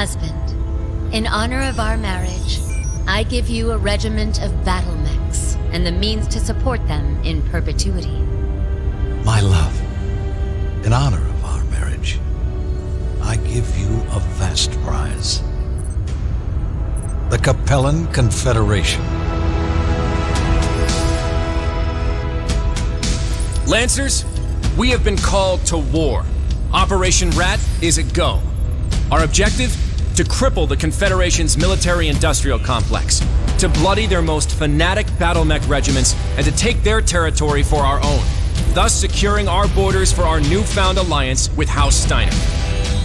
Husband, in honor of our marriage, I give you a regiment of battle mechs and the means to support them in perpetuity. My love, in honor of our marriage, I give you a vast prize. The Capellan Confederation. Lancers, we have been called to war. Operation Rat is a go. Our objective? To cripple the Confederation's military-industrial complex, to bloody their most fanatic battle mech regiments, and to take their territory for our own, thus securing our borders for our newfound alliance with House Steiner.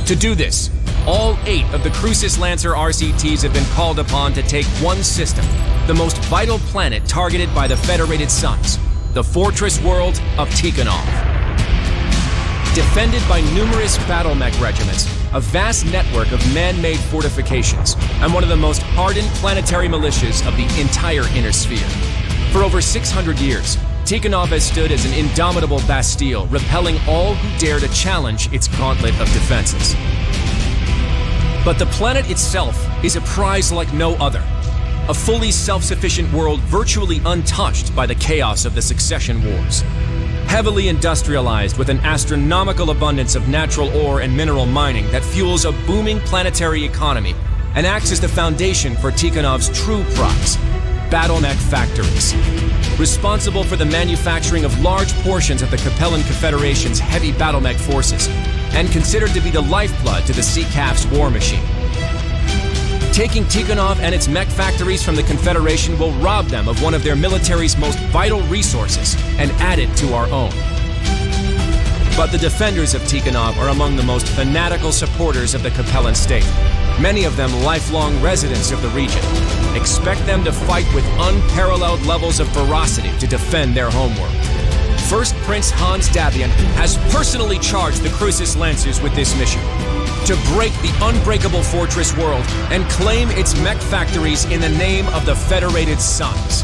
To do this, all 8 of the Crucis Lancer RCTs have been called upon to take one system, the most vital planet targeted by the Federated Suns, the fortress world of Tikhonov. Defended by numerous battle mech regiments, a vast network of man-made fortifications, and one of the most hardened planetary militias of the entire Inner Sphere. For over 600 years, Tikhonov has stood as an indomitable bastille, repelling all who dare to challenge its gauntlet of defenses. But the planet itself is a prize like no other. A fully self-sufficient world virtually untouched by the chaos of the succession wars. Heavily industrialized with an astronomical abundance of natural ore and mineral mining that fuels a booming planetary economy and acts as the foundation for Tikhonov's true prize, battle mech factories. Responsible for the manufacturing of large portions of the Capellan Confederation's heavy battle mech forces, and considered to be the lifeblood to the CCAF's war machine. Taking Tikhonov and its mech factories from the Confederation will rob them of one of their military's most vital resources and add it to our own. But the defenders of Tikhonov are among the most fanatical supporters of the Capellan state, many of them lifelong residents of the region. Expect them to fight with unparalleled levels of ferocity to defend their homeworld. First Prince Hans Davian has personally charged the Crucis Lancers with this mission: to break the unbreakable fortress world and claim its mech factories in the name of the Federated Suns.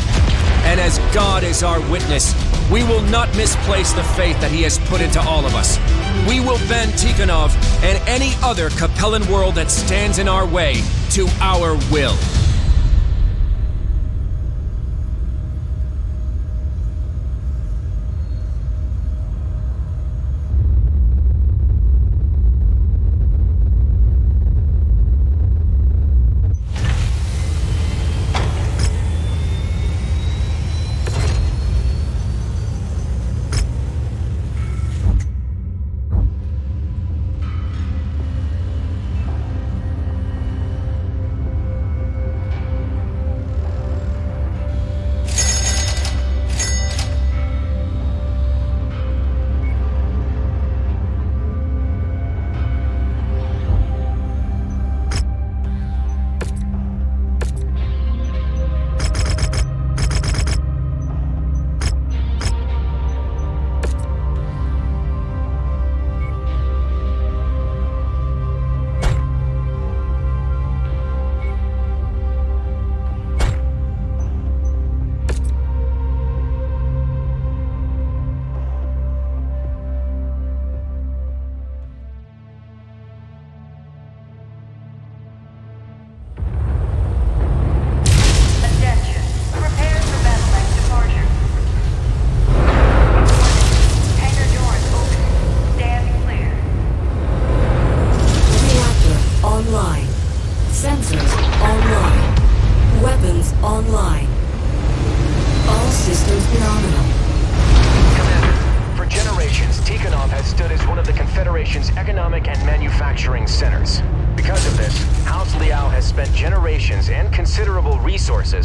And as God is our witness, we will not misplace the faith that he has put into all of us. We will bend Tikhonov and any other Capellan world that stands in our way to our will.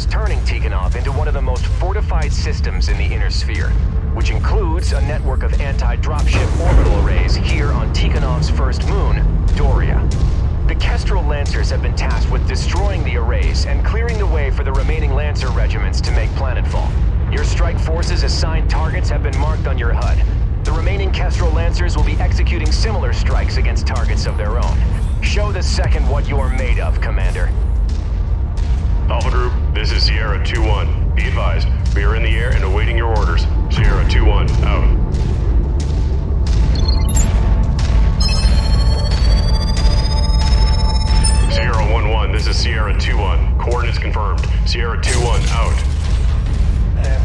Turning Tikhonov into one of the most fortified systems in the Inner Sphere, which includes a network of anti-dropship orbital arrays here on Tikhonov's first moon, Doria. The Kestrel Lancers have been tasked with destroying the arrays and clearing the way for the remaining Lancer regiments to make planetfall. Your strike forces' assigned targets have been marked on your HUD. The remaining Kestrel Lancers will be executing similar strikes against targets of their own. Show the second what you're made of, Commander. Alpha Group, this is Sierra 2-1. Be advised, we are in the air and awaiting your orders. Sierra 2-1, out. Sierra this is Sierra 2-1. Coordinates confirmed. Sierra 2-1 out. Let's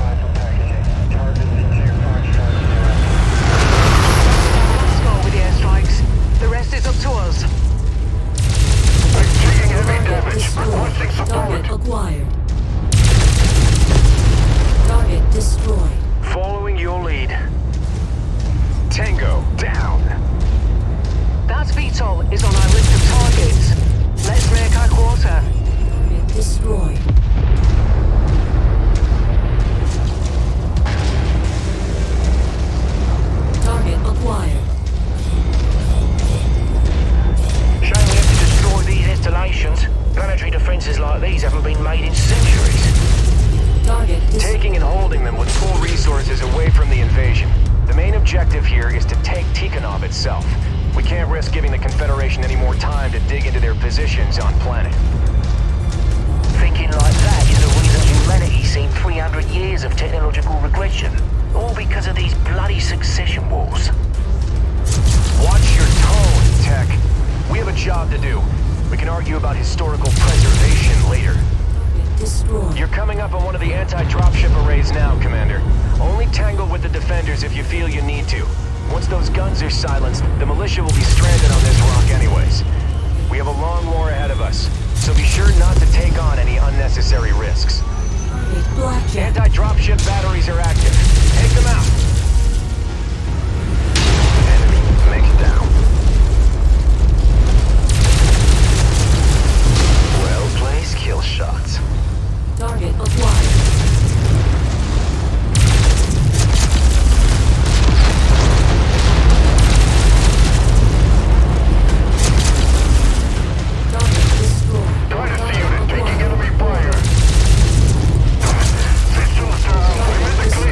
go with the airstrikes. The rest is up to us. Taking heavy damage. Destroyed. Requesting Target support. acquired. Target destroyed. Following your lead. Tango down. That VTOL is on our list of targets. Let's make our quarter. Target destroyed. Target acquired. Shame we have to destroy these installations. Planetary defenses like these haven't been made in centuries. Target destroyed. Taking and holding them would pull resources away from the invasion. The main objective here is to take Tikhonov itself. We can't risk giving the Confederation any more time to dig into their positions on planet. Thinking like that is the reason humanity's seen 300 years of technological regression. All because of these bloody succession wars. Watch your tone, Tech. We have a job to do. We can argue about historical preservation later. Target destroyed. You're coming up on one of the anti-dropship arrays now, Commander. Only tangle with the defenders if you feel you need to. Once those guns are silenced, the militia will be stranded on this rock anyways. We have a long war ahead of us, so be sure not to take on any unnecessary risks. Target blackjack. Anti-dropship batteries are active. Take them out. Enemy mech down. Well-placed kill shots. Target acquired. Target destroyed. Dynasty unit taking enemy fire. Systems down. Target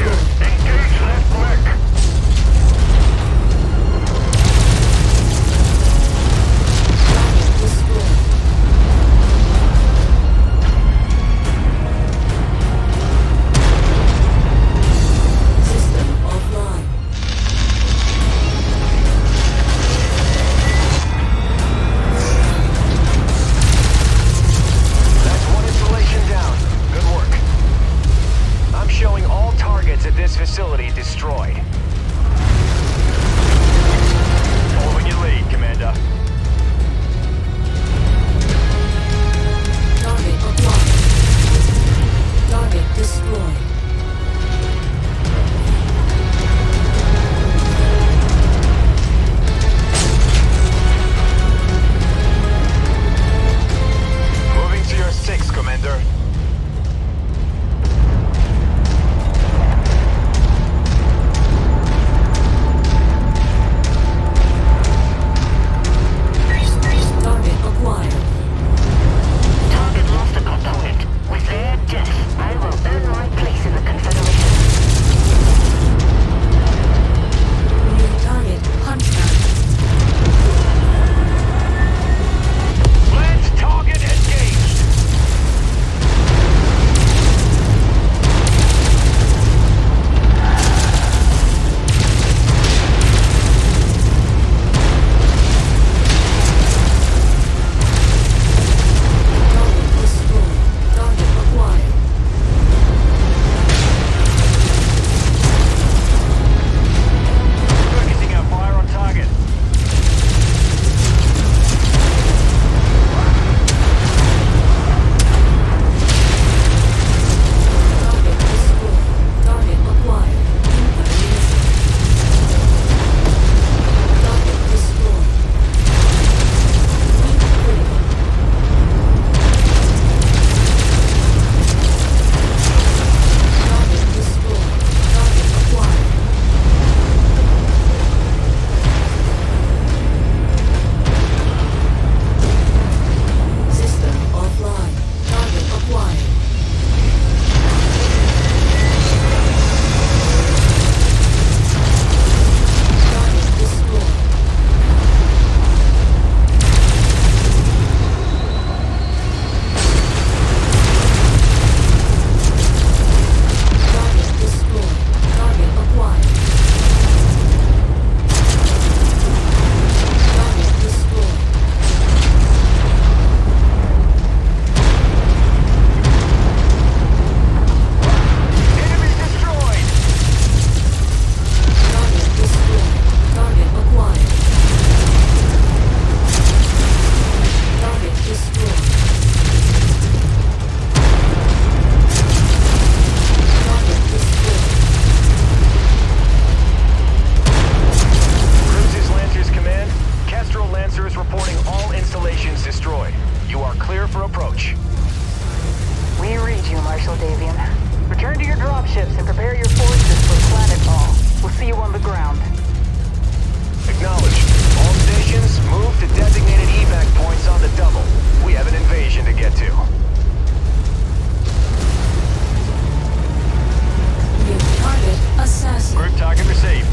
your dropships and prepare your forces for planetfall. We'll see you on the ground. Acknowledged. All stations, move to designated evac points on the double. We have an invasion to get to. New target assassin. Group target received.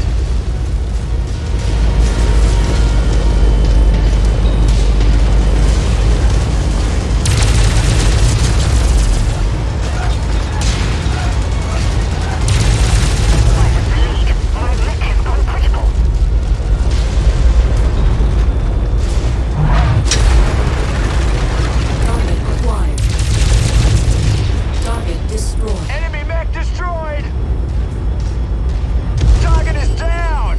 Target acquired. Target destroyed. Enemy mech destroyed! Target is down!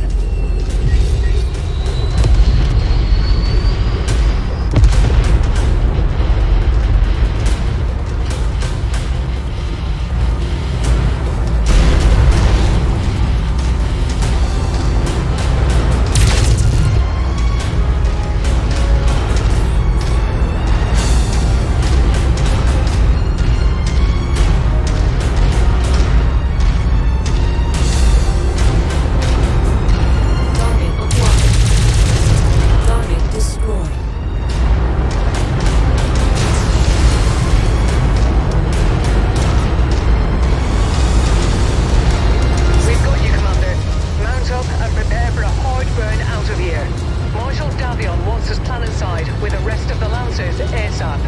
Target acquired. Target destroyed. We've got you, Commander. Mount up and prepare for a hard burn out of here. Marshal Davion wants us planetside with the rest of the Lancers ASAP.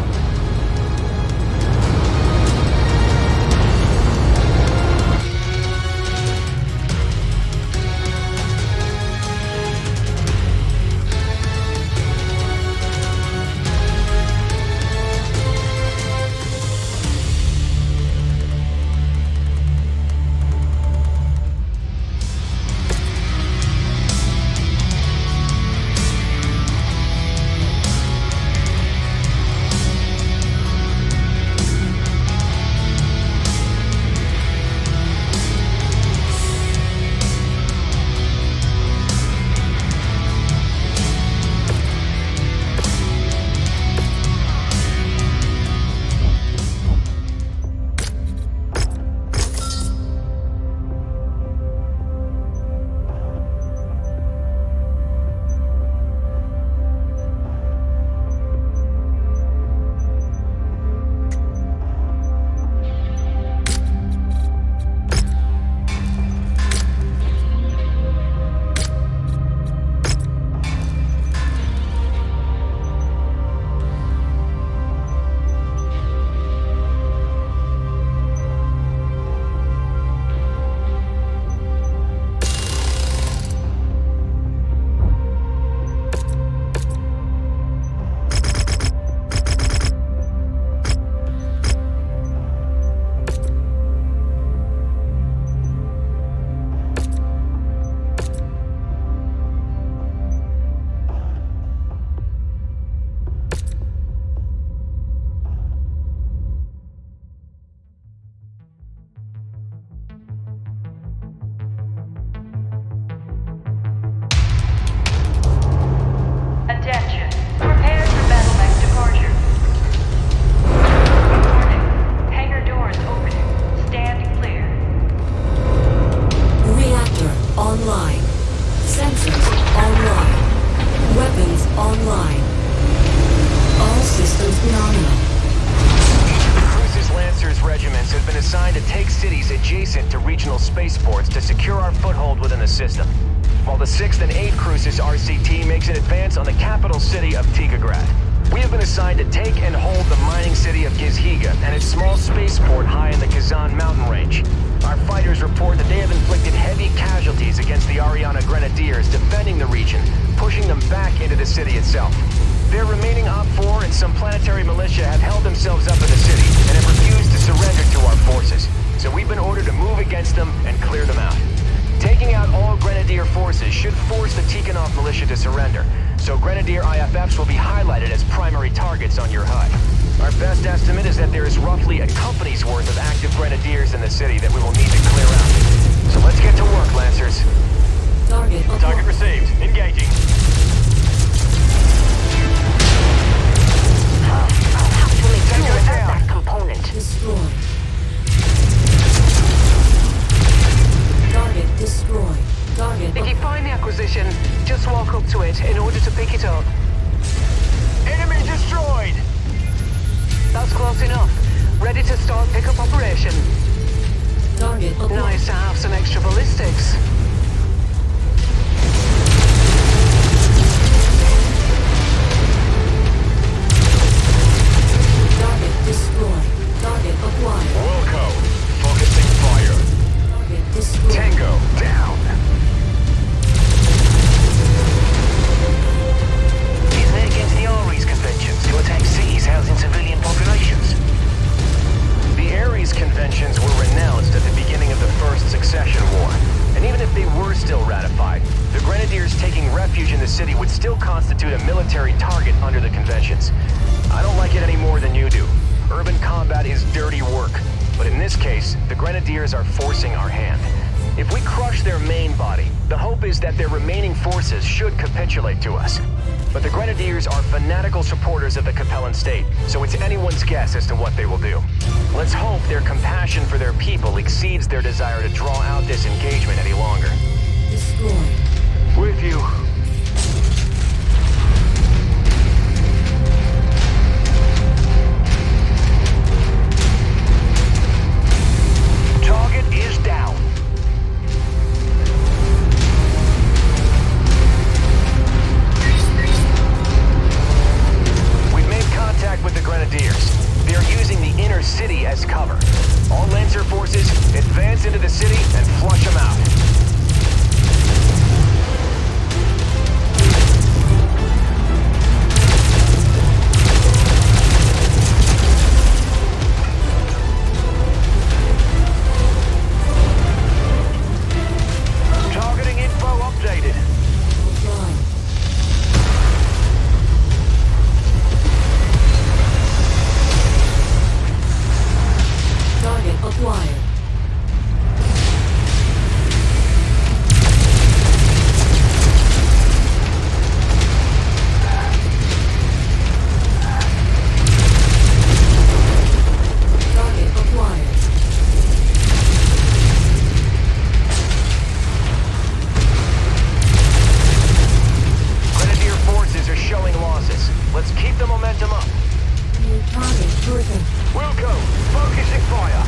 Attention. Prepare for battle mech departure. Warning. Hangar doors opening. Stand clear. Reactor online. Sensors online. Weapons online. All systems nominal. Cruises Lancers regiments have been assigned to take cities adjacent to regional spaceports to secure our foothold within the system, while the 6th and 8th Cruises RCT makes an advance on the capital city of Tigrad. We have been assigned to take and hold the mining city of Gizhiga and its small spaceport high in the Kazan mountain range. Our fighters report that they have inflicted heavy casualties against the Ariana Grenadiers defending the region, pushing them back into the city itself. Their remaining Op-4 and some planetary militia have held themselves up in the city and have refused to surrender to our forces. So we've been ordered to move against them and clear them out. Taking out all Grenadier forces should force the Tikhonov militia to surrender, so Grenadier IFFs will be highlighted as primary targets on your HUD. Our best estimate is that there is roughly a company's worth of active Grenadiers in the city that we will need to clear out. So let's get to work, Lancers. Target received. Engaging. I'll have to make Take sure it of down. that component. Destroyed. start pickup operation. Target acquired. Nice to have some extra ballistics. Target destroyed. Target acquired. Wilco, focusing fire. Target destroyed. Tango, down. Isn't it against the Ares conventions to attack cities housing civilian populations? The Ares conventions were renounced at the beginning of the First Succession War. And even if they were still ratified, the Grenadiers taking refuge in the city would still constitute a military target under the conventions. I don't like it any more than you do. Urban combat is dirty work. But in this case, the Grenadiers are forcing our hand. If we crush their main body, the hope is that their remaining forces should capitulate to us. But the Grenadiers are fanatical supporters of the Capellan state, so it's anyone's guess as to what they will do. Let's hope their compassion for their people exceeds their desire to draw out this engagement any longer. Destroyed. With you. Target is down. We've made contact with the Grenadiers. They are using the inner city as cover. All Lancer forces, advance into the city and flush them out. Targeting info updated. Offline. Target acquired. Target acquired. Grenadier forces are showing losses. Let's keep the momentum up. New target driven. Wilco, focusing fire.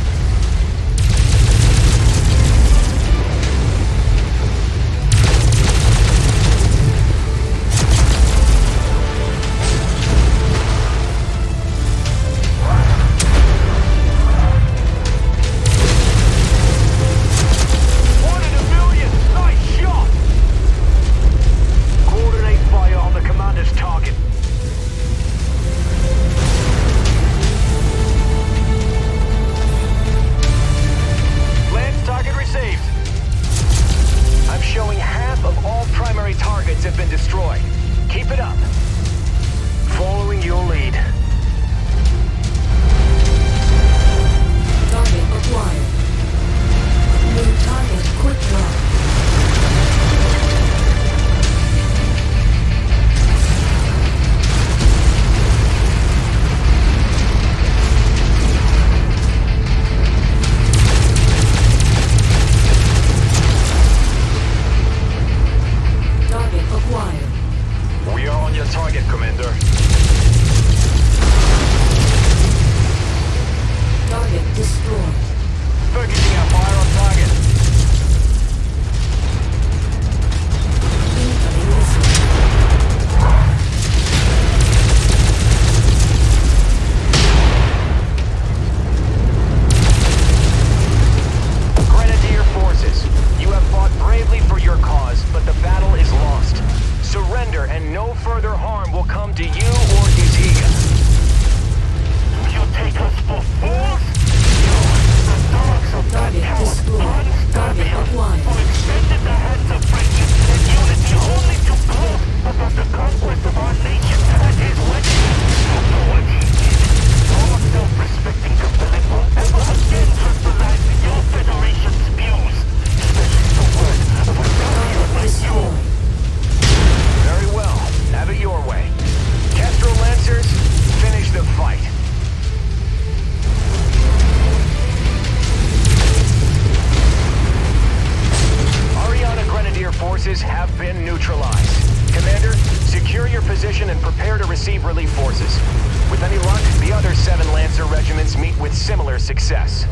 their success.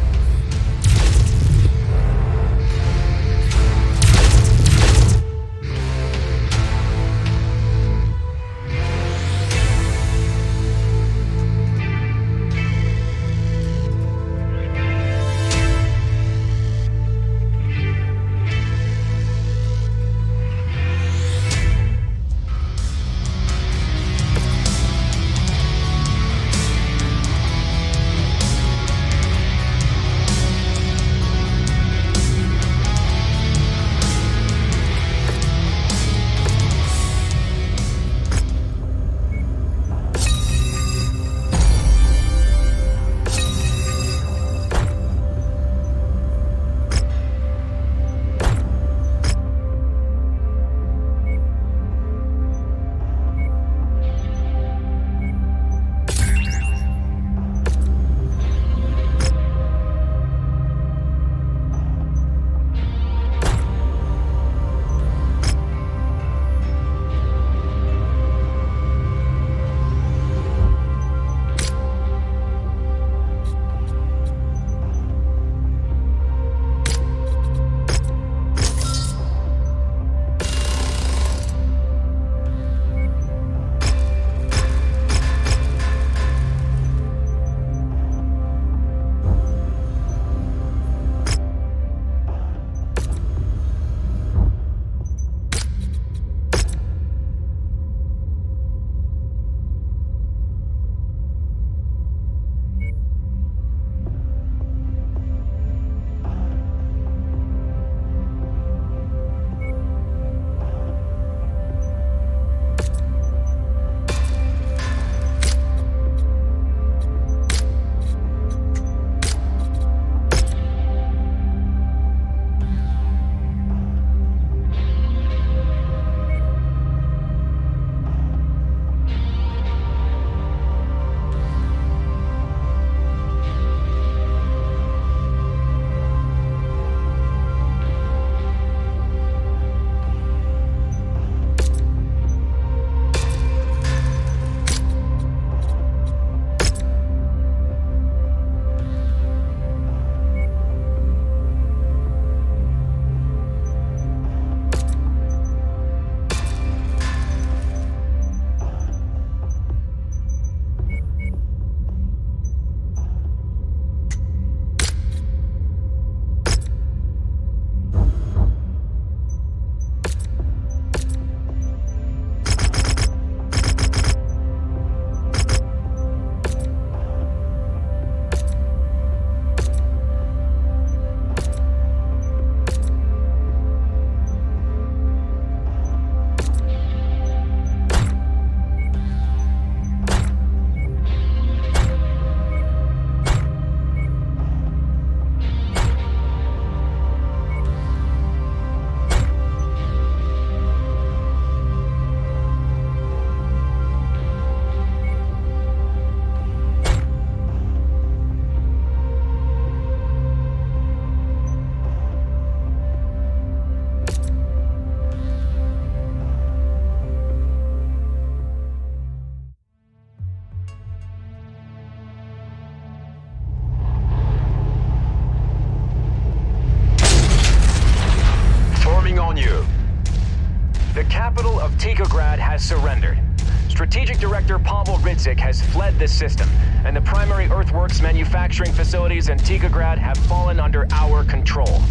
capital of Tikograd has surrendered. Strategic Director Pavel Ridzik has fled the system, and the primary earthworks manufacturing facilities in Tikograd have fallen under our control.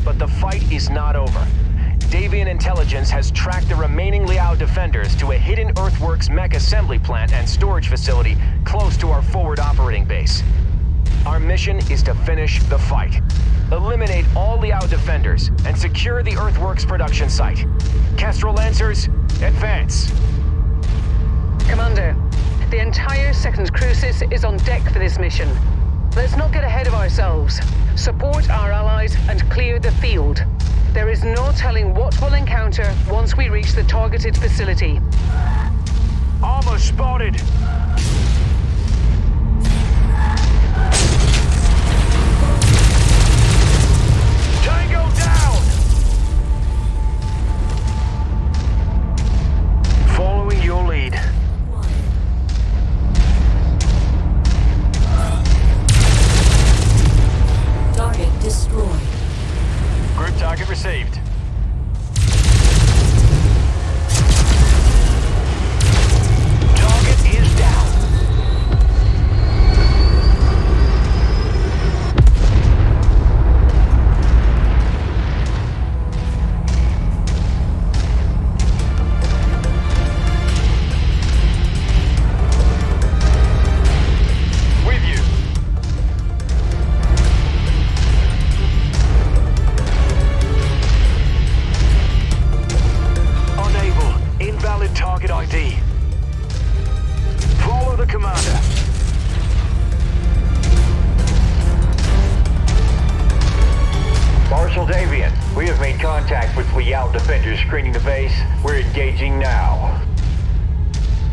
But the fight is not over. Davian intelligence has tracked the remaining Liao defenders to a hidden earthworks mech assembly plant and storage facility close to our forward operating base. Our mission is to finish the fight. Eliminate all Liao defenders and secure the earthworks production site. Kestrel Lancers, advance. Commander, the entire 2nd Crucis is on deck for this mission. Let's not get ahead of ourselves. Support our allies and clear the field. There is no telling what we'll encounter once we reach the targeted facility. Armor spotted! Tango down! Following your lead. Davian, we have made contact with Liao defenders screening the base. We're engaging now.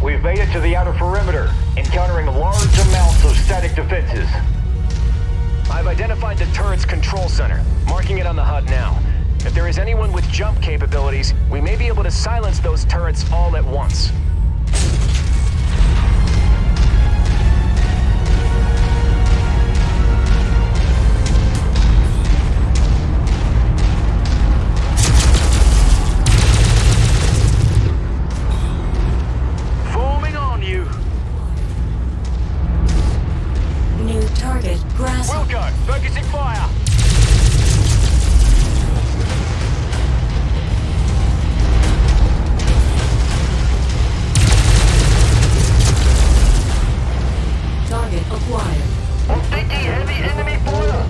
We've made it to the outer perimeter, encountering large amounts of static defenses. I've identified the turret's control center, marking it on the HUD now. If there is anyone with jump capabilities, we may be able to silence those turrets all at once. Forming on you. New target grasp. Wilco, focusing fire! Target acquired. I'm taking heavy enemy fire.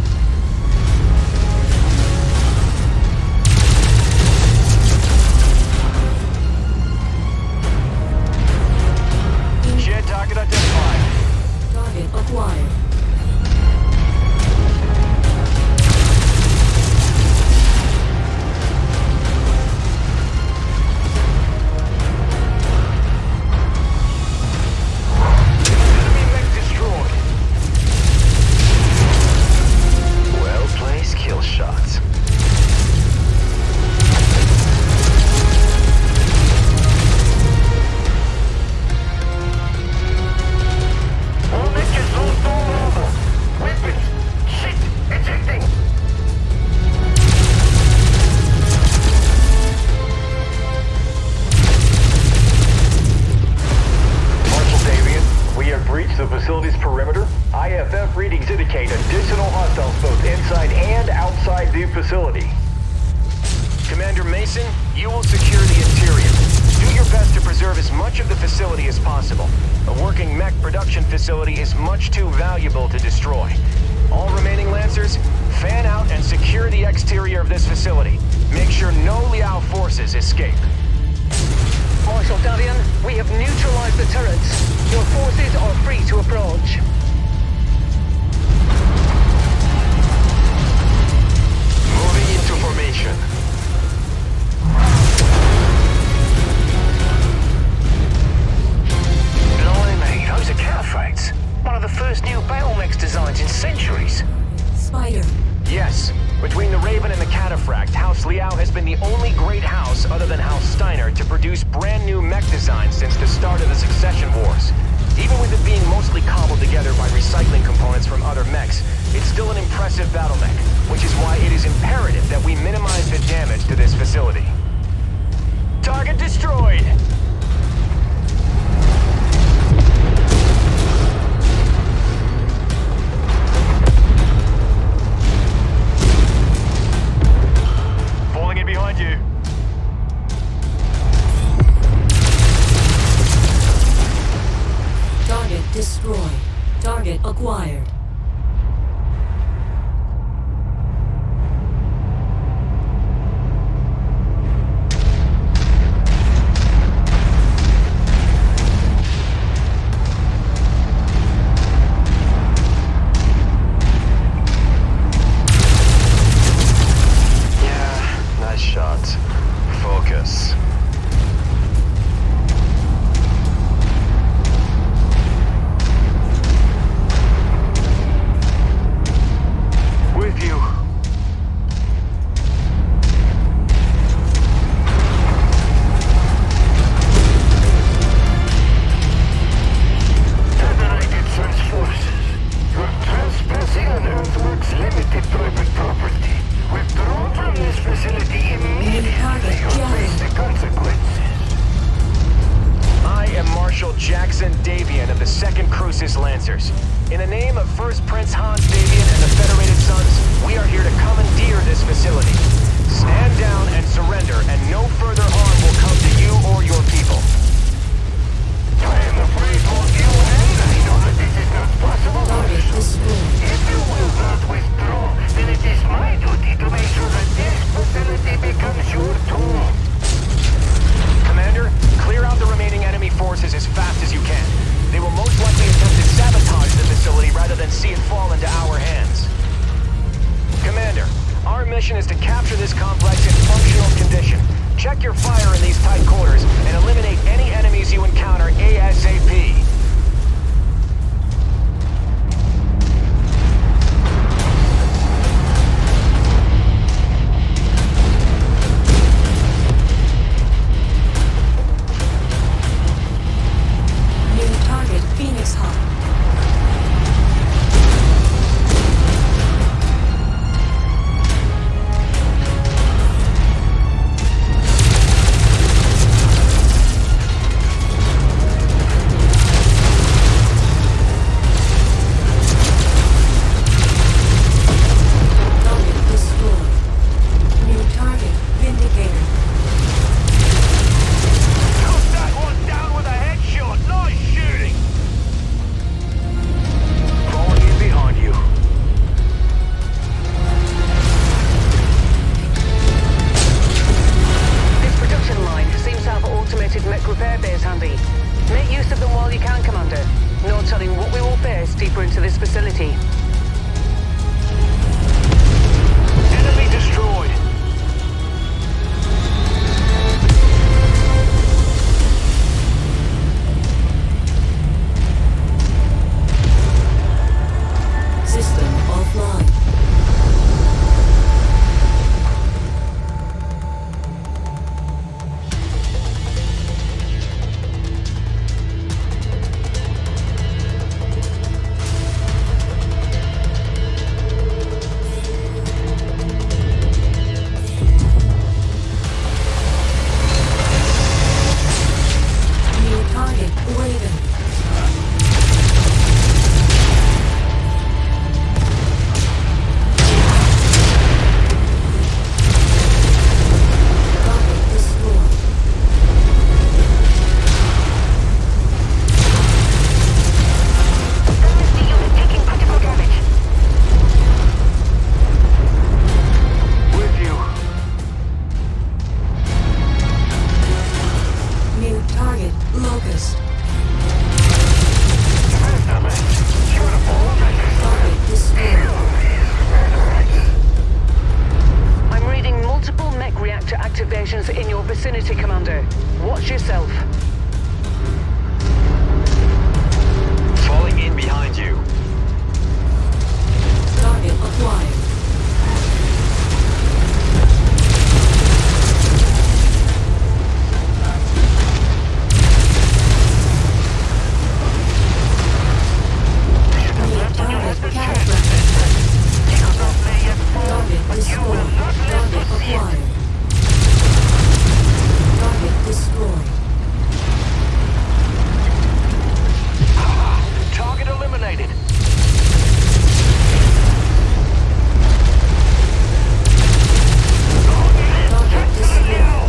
Shared target identified. Target acquired. Enemy mech destroyed. Well-placed kill shots. All mechs lost all armor. Weapons. Shit. Ejecting. Marshal Davian, we have breached the facility's perimeter. IFF readings indicate additional hostiles both inside and outside the facility. Commander Mason, you will secure the interior. Do your best to preserve as much of the facility as possible. A working mech production facility is much too valuable to destroy. All remaining Lancers, fan out and secure the exterior of this facility. Make sure no Liao forces escape. Marshal Davian, we have neutralized the turrets. Your forces are free to approach. Moving into formation. Blimey, those are cataphracts. One of the first new battle mechs designs in centuries. Spider. Yes. Between the Raven and the Cataphract, House Liao has been the only great house other than House Steiner to produce brand new mech designs since the start of the Succession Wars. Even with it being mostly cobbled together by recycling components from other mechs, it's still an impressive battle mech, which is why it is imperative that we minimize the damage to this facility. Target destroyed! Falling in behind you. Target destroyed. Target acquired. mission is to capture this complex in functional condition. Check your fire in these tight quarters and eliminate any enemies you encounter ASAP. New target, Phoenix Hub. Repair bays handy. Make use of them while you can, Commander. No telling what we will face deeper into this facility. Enemy destroyed. System offline. In your vicinity, Commander. Watch yourself. Falling in behind you. Target acquired. Target captured. Target destroyed. Target acquired. Target destroyed. Target eliminated. Target destroyed.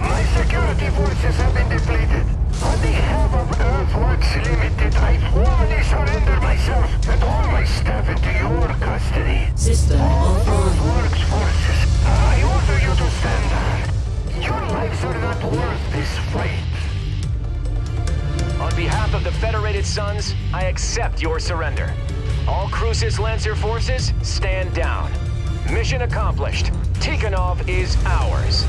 My security forces have been depleted. On behalf of Earthworks Limited, I formally surrender myself and all my staff into your custody. System offline. Earthworks forces, I order you to stand down. Your lives are not worth this fight. On behalf of the Federated Sons, I accept your surrender. All Crucis Lancer forces, stand down. Mission accomplished. Tikhonov is ours.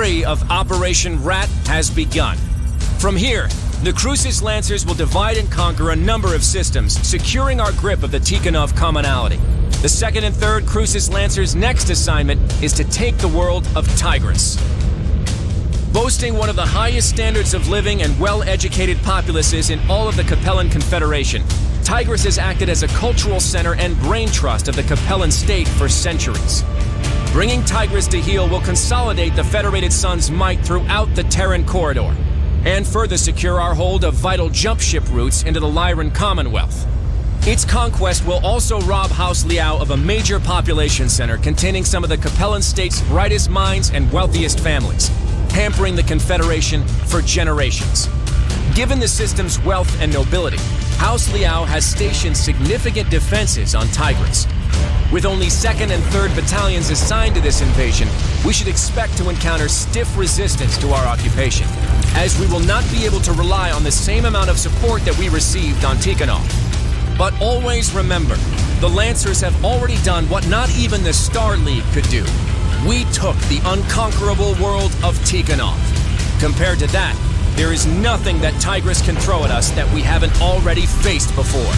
3 of Operation Rat has begun. From here, the Crucis Lancers will divide and conquer a number of systems, securing our grip of the Tikhonov commonality. The 2nd and 3rd Crucis Lancers' next assignment is to take the world of Tigris. Boasting one of the highest standards of living and well-educated populaces in all of the Capellan Confederation, Tigris has acted as a cultural center and brain trust of the Capellan state for centuries. Bringing Tigris to heel will consolidate the Federated Sun's might throughout the Terran corridor, and further secure our hold of vital jump ship routes into the Lyran Commonwealth. Its conquest will also rob House Liao of a major population center containing some of the Capellan state's brightest minds and wealthiest families, hampering the Confederation for generations. Given the system's wealth and nobility, House Liao has stationed significant defenses on Tigris. With only 2nd and 3rd battalions assigned to this invasion, we should expect to encounter stiff resistance to our occupation, as we will not be able to rely on the same amount of support that we received on Tikhonov. But always remember, the Lancers have already done what not even the Star League could do. We took the unconquerable world of Tikhonov. Compared to that, there is nothing that Tigris can throw at us that we haven't already faced before.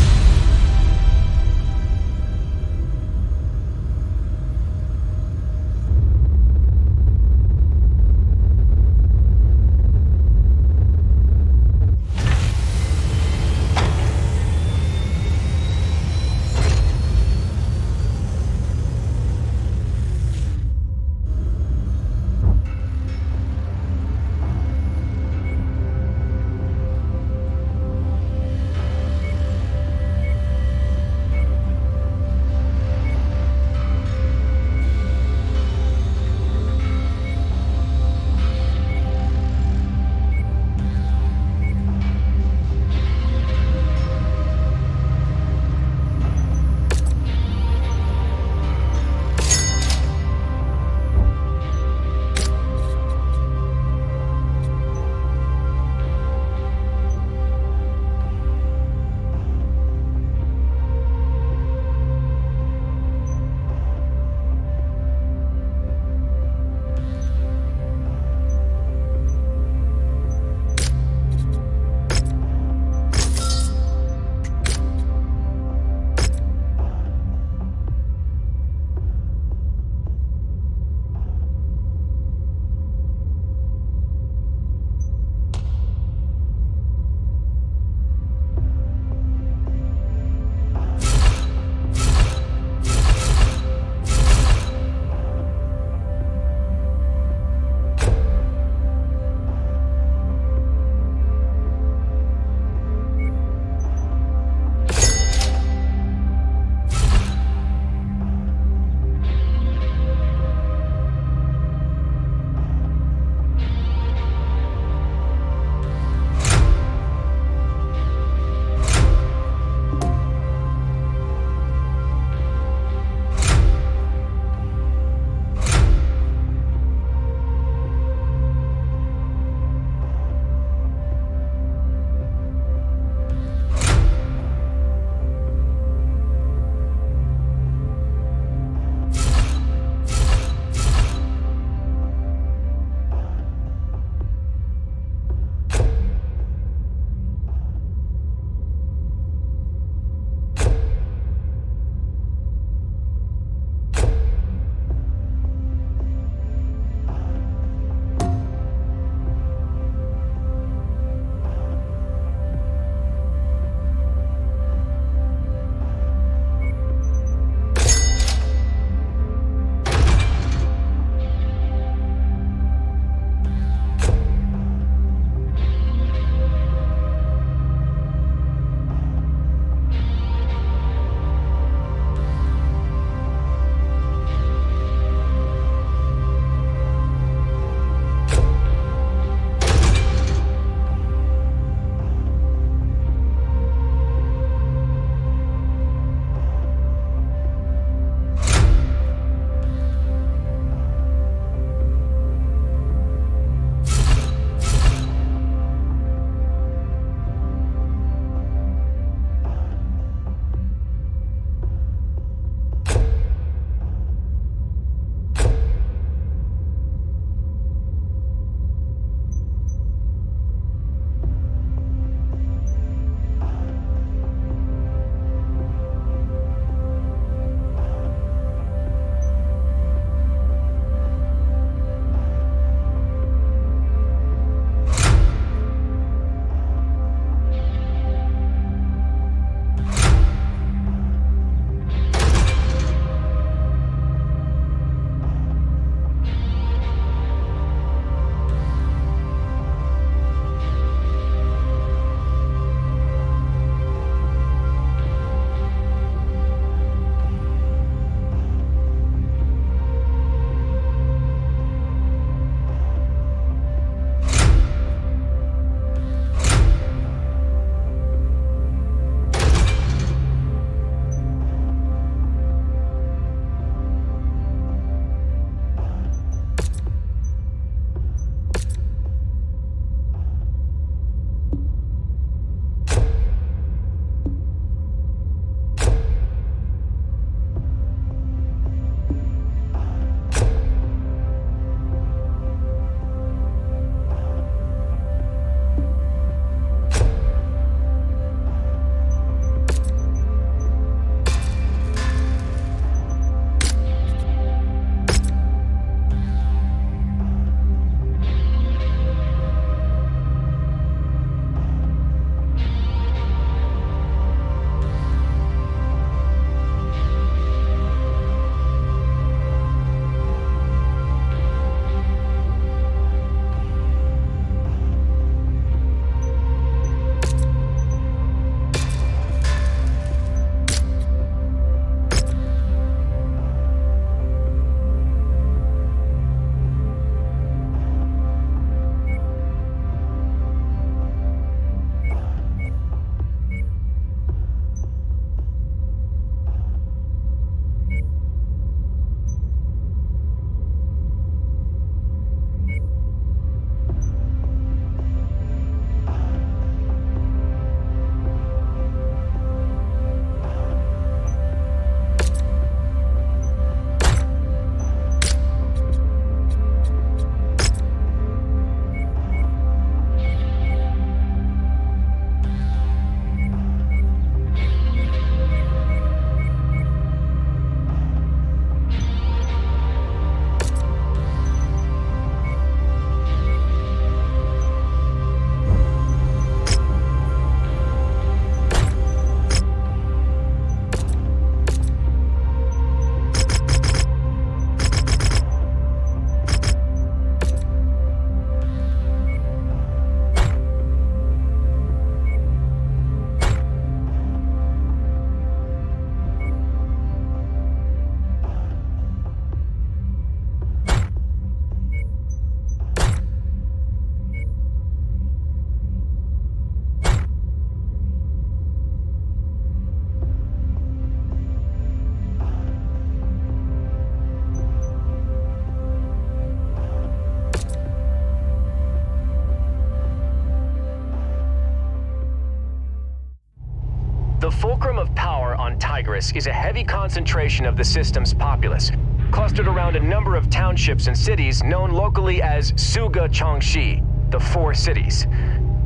The fulcrum of power on Tigris is a heavy concentration of the system's populace, clustered around a number of townships and cities known locally as Suga Chongshi, the Four Cities.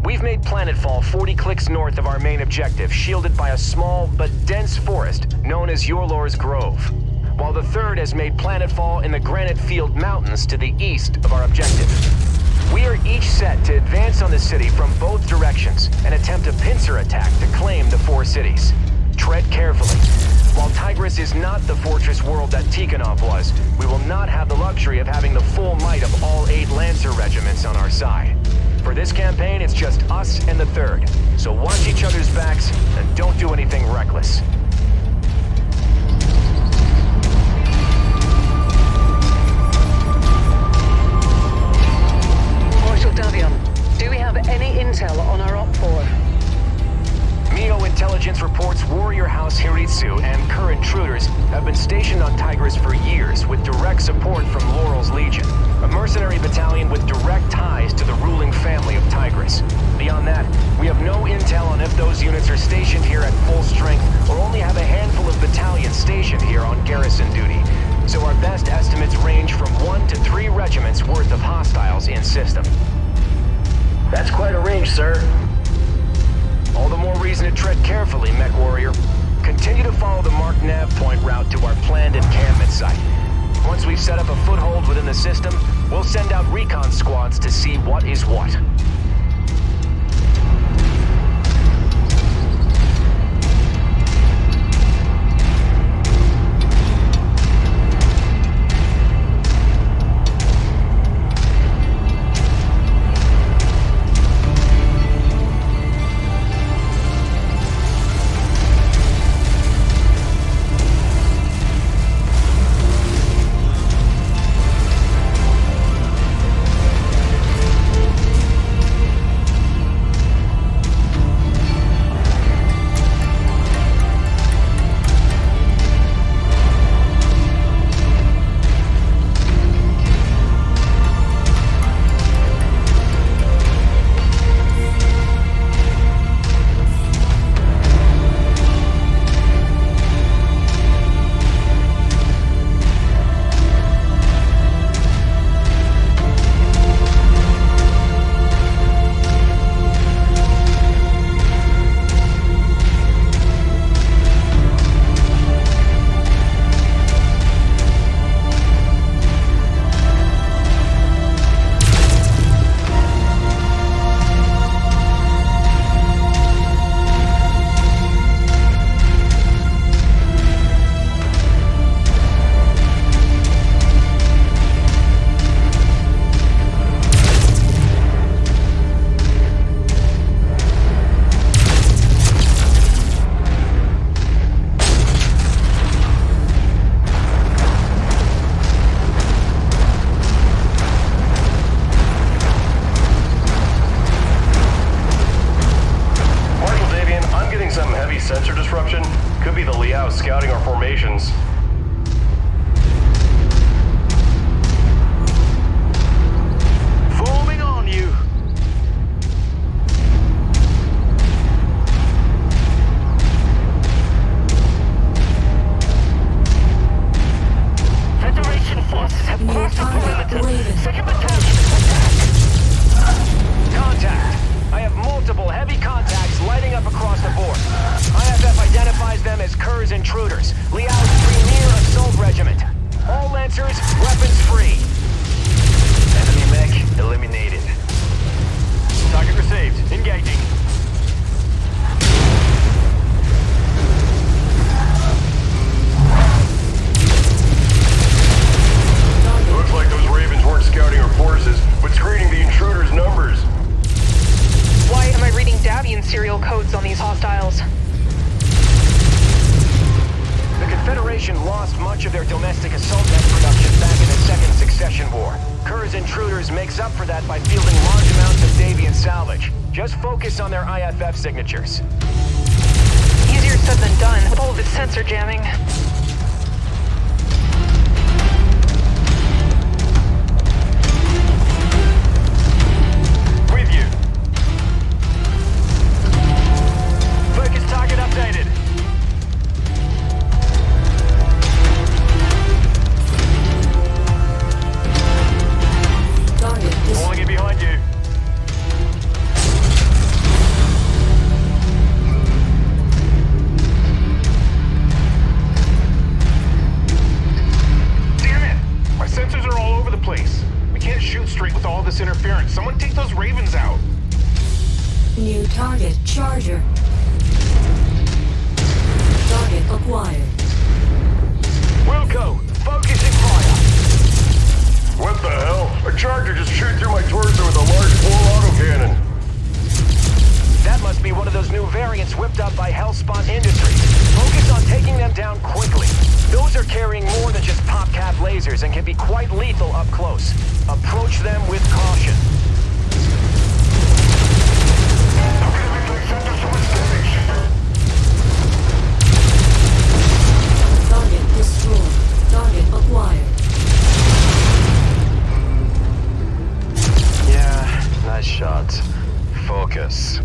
We've made planetfall 40 clicks north of our main objective, shielded by a small but dense forest known as Yorlor's Grove, while the third has made planetfall in the Granite Field Mountains to the east of our objective. We are each set to advance on the city from both directions and attempt a pincer attack to claim the Four Cities. Tread carefully. While Tigris is not the fortress world that Tikhonov was, we will not have the luxury of having the full might of all 8 Lancer regiments on our side. For this campaign, it's just us and the third, so watch each other's backs and don't do anything reckless. Davion, do we have any intel on our Op 4? MEO intelligence reports Warrior House Hiritsu and current intruders have been stationed on Tigris for years with direct support from Laurel's Legion, a mercenary battalion with direct ties to the ruling family of Tigris. Beyond that, we have no intel on if those units are stationed here at full strength or only have a handful of battalions stationed here on garrison duty. So our best estimates range from 1 to 3 regiments worth of hostiles in system. That's quite a range, sir. All the more reason to tread carefully, Mechwarrior. Continue to follow the marked nav point route to our planned encampment site. Once we've set up a foothold within the system, we'll send out recon squads to see what is what. Sensor disruption? Could be the Liao scouting our formations. Forming on you! Federation forces have crossed the perimeter. Second battalion Contact! I have multiple heavy contacts lighting up across the board. IFF identifies them as Kerr's intruders, Liao's premier assault regiment. All Lancers, weapons free. Enemy mech eliminated. Target received. Engaging. Looks like those Ravens weren't scouting our forces, but screening the intruders' numbers. Why am I reading Davian serial codes on these hostiles? The Confederation lost much of their domestic assault net production back in the Second Succession War. Kerr's intruders makes up for that by fielding large amounts of Davian salvage. Just focus on their IFF signatures. Easier said than done, with all of its sensor jamming. With you. Focus target updated. Roger. Target acquired. Wilco, focusing fire. What the hell? A charger just shoot through my torso with a large bore autocannon. That must be one of those new variants whipped up by Hellspawn Industries. Focus on taking them down quickly. Those are carrying more than just pop-cap lasers and can be quite lethal up close. Approach them with caution. Target destroyed. Target acquired. Yeah, nice shot. Focus.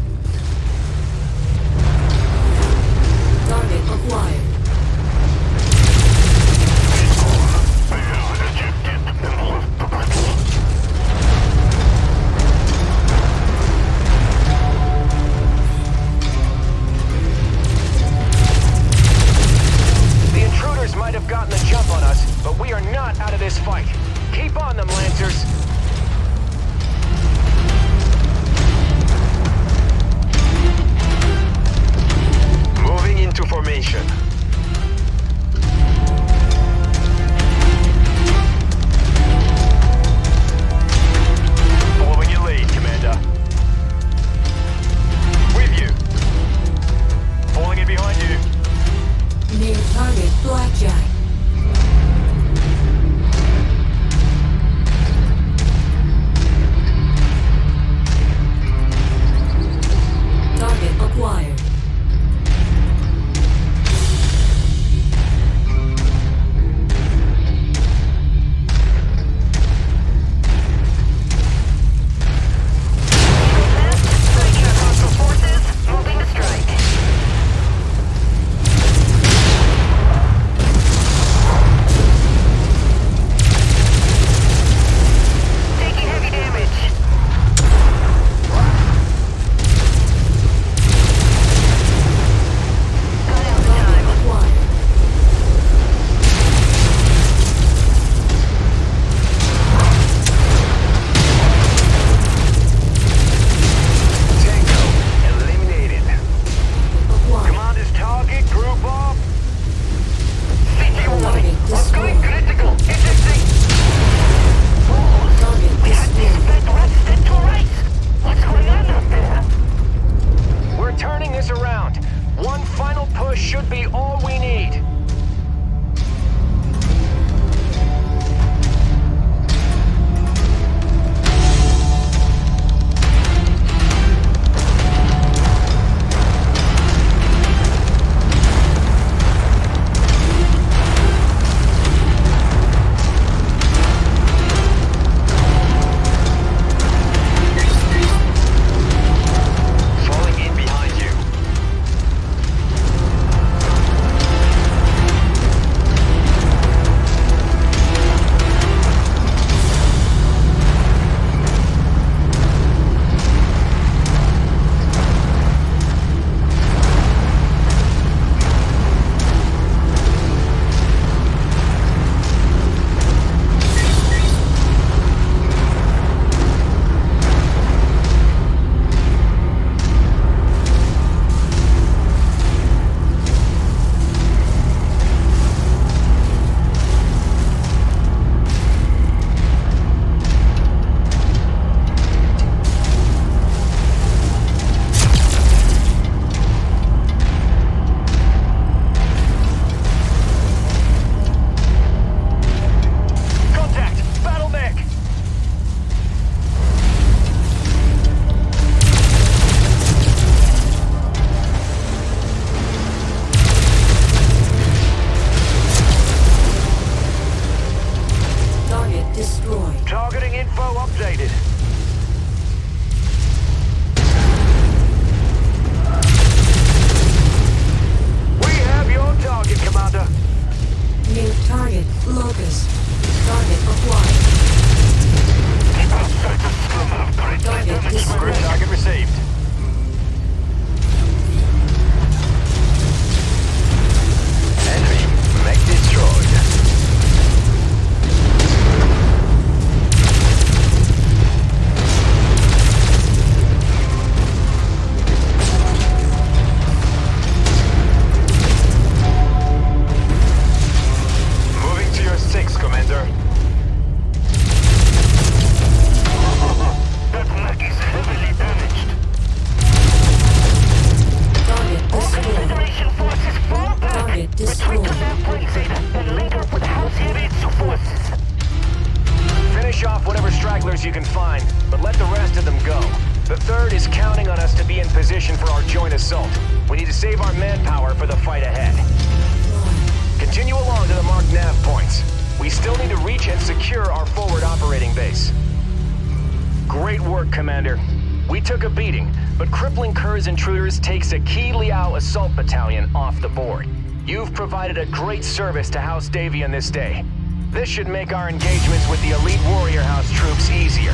Target acquired. The intruders might have gotten the jump on us, but we are not out of this fight. Keep on them, Lancers. Moving into formation. Following your lead, Commander. With you. Falling in behind you. Near target blackjack. Target acquired. Moving to strike. Taking heavy damage. Got out the time. Acquired. Tango eliminated. Acquired. Commander's target, group up. CT1. Target What's going destroyed. critical? Ejecting. Target We had this destroyed. bed rested to right. What's going on up there? We're turning this around. One final push should be all we need. Falling in behind you. We need to save our manpower for the fight ahead. Continue along to the marked nav points. We still need to reach and secure our forward operating base. Great work, Commander. We took a beating, but crippling Kerr's intruders takes a key Liao assault battalion off the board. You've provided a great service to House Davion this day. This should make our engagements with the elite Warrior House troops easier.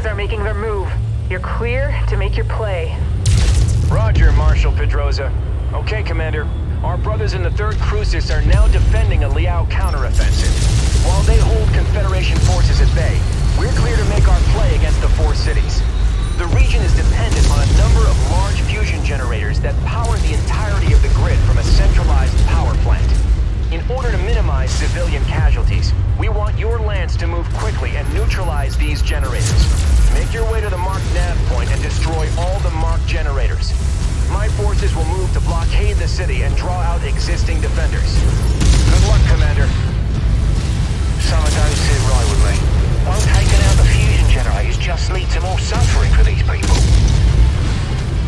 forces are making their move. You're clear to make your play. Roger, Marshal Pedroza. Okay, Commander. Our brothers in the 3rd Crucis are now defending a Liao counteroffensive. While they hold Confederation forces at bay, we're clear to make our play against the 4 cities. The region is dependent on a number of large fusion generators that power the entirety of the grid from a centralized power plant. In order to minimize civilian casualties, we want your lance to move quickly and neutralize these generators. Make your way to the marked nav point and destroy all the marked generators. My forces will move to blockade the city and draw out existing defenders. Good luck, Commander. Something don't sit right with me. Won't taking out the fusion generators just lead to more suffering for these people?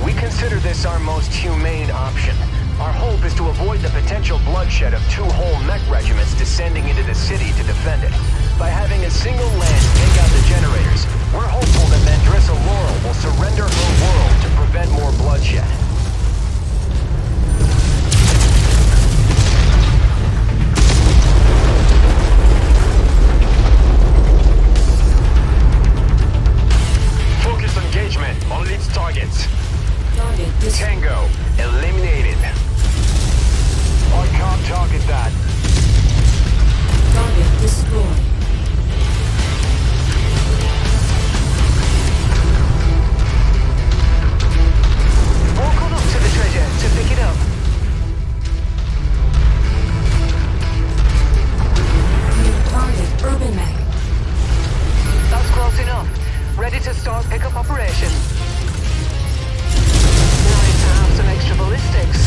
We consider this our most humane option. Our hope is to avoid the potential bloodshed of 2 whole mech regiments descending into the city to defend it. By having a single lance take out the generators, we're hopeful that Mandrissa Laurel will surrender her world to prevent more bloodshed. Focus engagement on its targets. Target Tango, eliminated. I can't target that. Target destroyed. Walk on up to the treasure to pick it up. New target urban mech. That's close enough. Ready to start pickup operation. Nice to have some extra ballistics.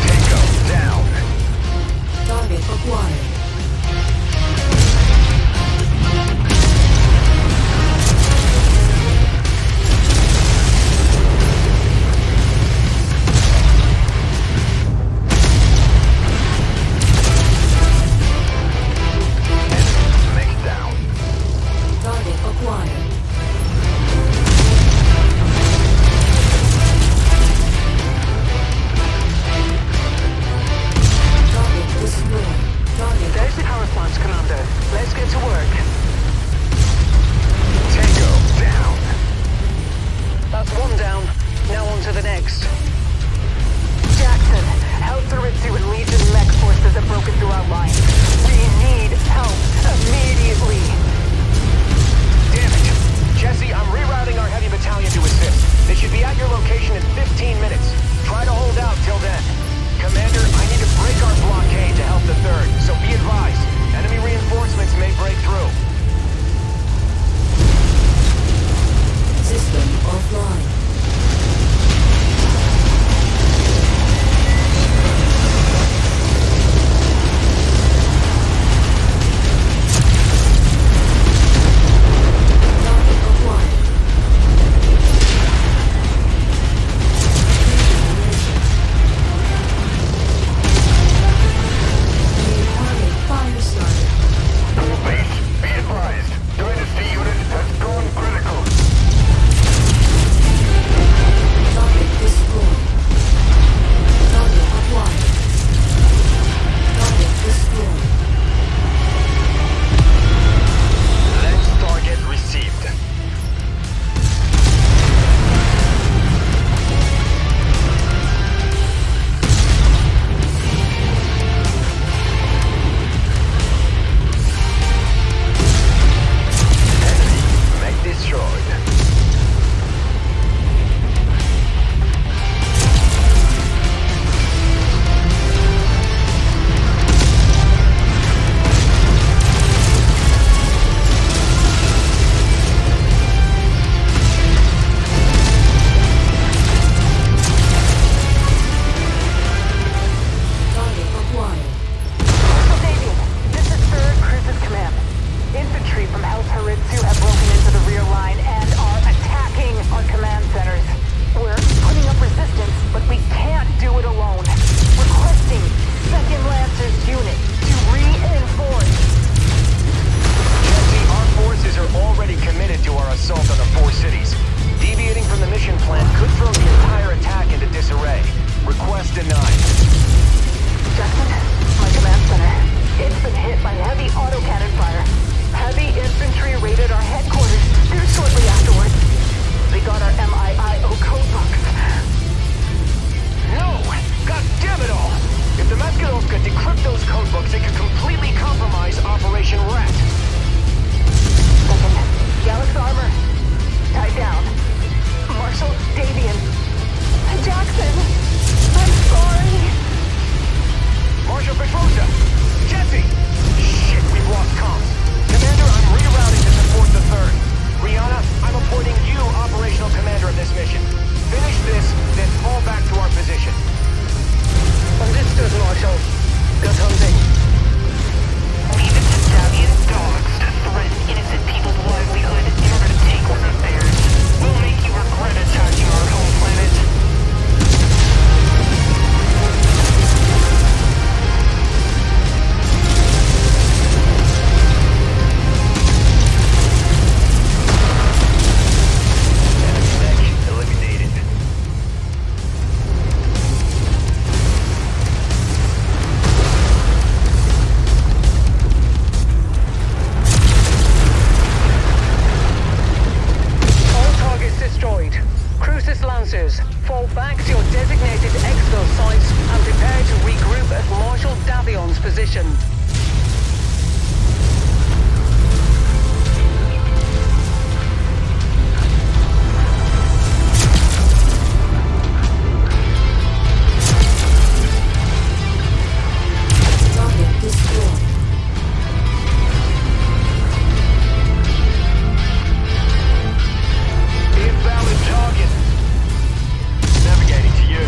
Tango, down. Target acquired. Mech down. Target acquired. Target destroyed. Target There's the power plant, Commander. Let's get to work. Tango, down. That's 1 down. Now on to the next. Jackson, help the Ritsu and Legion mech forces have broken through our line. We need help immediately. Damn it! Jess orders. Fall back to your designated exfil sites and prepare to regroup at Marshal Davion's position. Target destroyed. Invalid target. Navigating to you.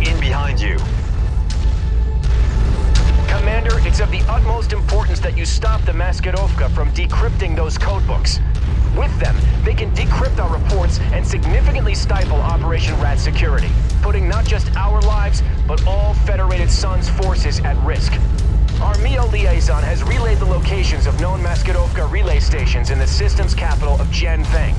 in behind you. Commander, it's of the utmost importance that you stop the Maskirovka from decrypting those codebooks. With them, they can decrypt our reports and significantly stifle Operation Rat security, putting not just our lives, but all Federated Suns forces at risk. Our MEO liaison has relayed the locations of known Maskirovka relay stations in the system's capital of Jianfeng.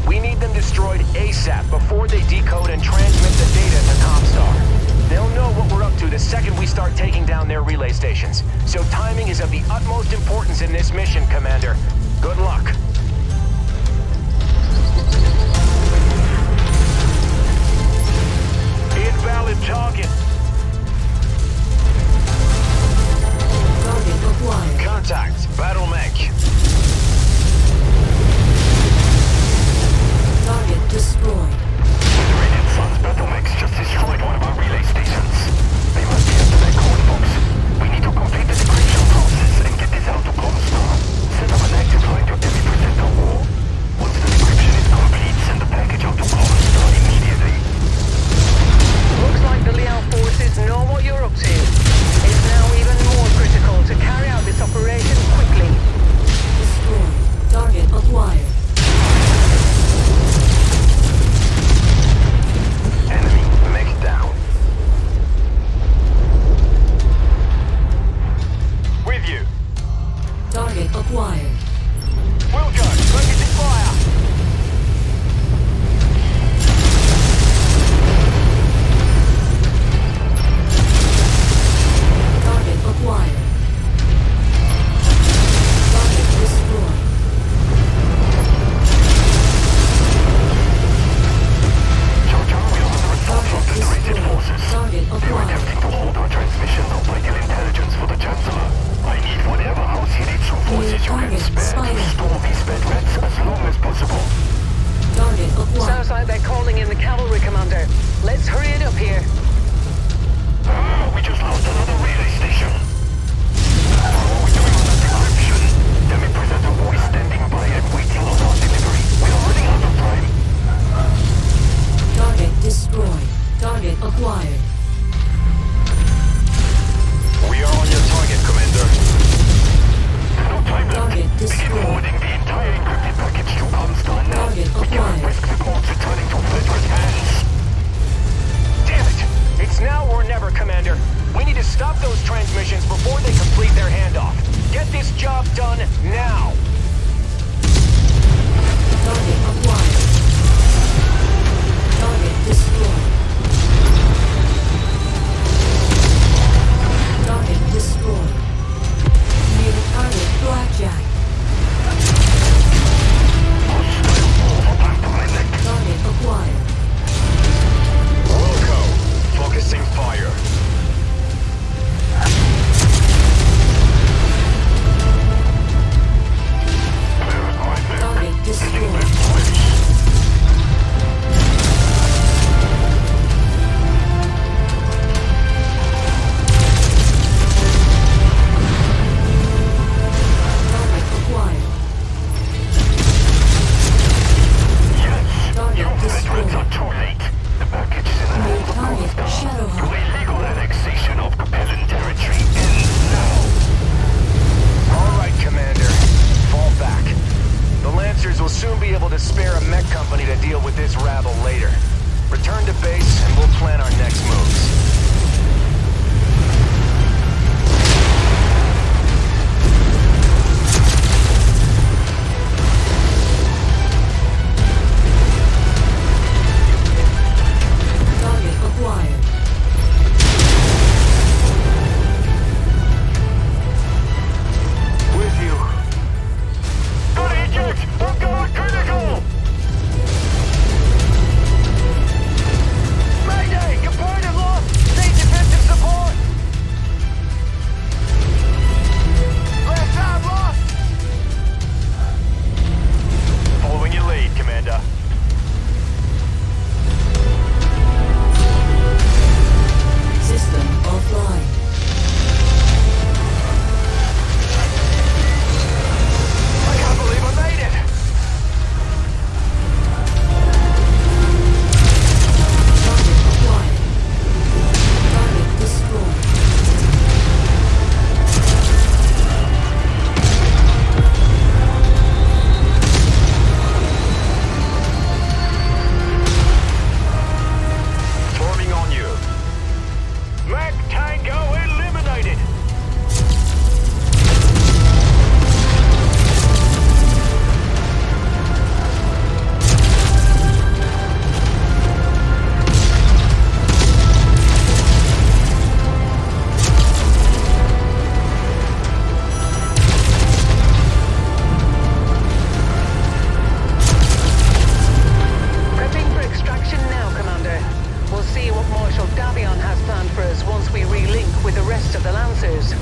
We need them destroyed ASAP before they decode and transmit the data to Comstar. They'll know what we're up to the second we start taking down their relay stations. So timing is of the utmost importance in this mission, Commander. Good luck. Invalid target. Target acquired. Contact, battle mech. Target destroyed. Federated Suns battle mechs just destroyed one of our relay stations. They must be into their code books. We need to complete the decryption process and get this out to Comstar. Set up an active line to every presenter war. Once the decryption is complete, send the package out to Comstar immediately. Looks like the Liao forces know what you're up to. It's now even more critical to carry out this operation quickly. Destroyed. Target acquired. Enemy mech down. With you. Target acquired. Wilco, focusing fire. Target acquired. Target destroyed. Georgia, we are under assault from Federated forces. Target They are acquired. attempting to hold our transmissions of vital intelligence for the Chancellor. I need whatever house-heated forces you can target spare to spotted. store these bed rats as long as possible. Target acquired. Sounds like they're calling in the cavalry, Commander. Let's hurry it up here. We just lost another relay station. How are we doing on that decryption? Demi Presenter boy standing by and waiting on our delivery. We are running out of time. Target destroyed. Target acquired. We are on your target, Commander. No time left. Target Begin destroyed. forwarding the entire encrypted package to Comstar now. Target We cannot acquired. risk reports returning to Federate hands. Damn it! It's now or never, Commander. We need to stop those transmissions before they complete their handoff. Get this job done now! Target acquired. Target destroyed. Target destroyed. New target blackjack. Target acquired. Wilco, focusing fire. rest of the Lancers.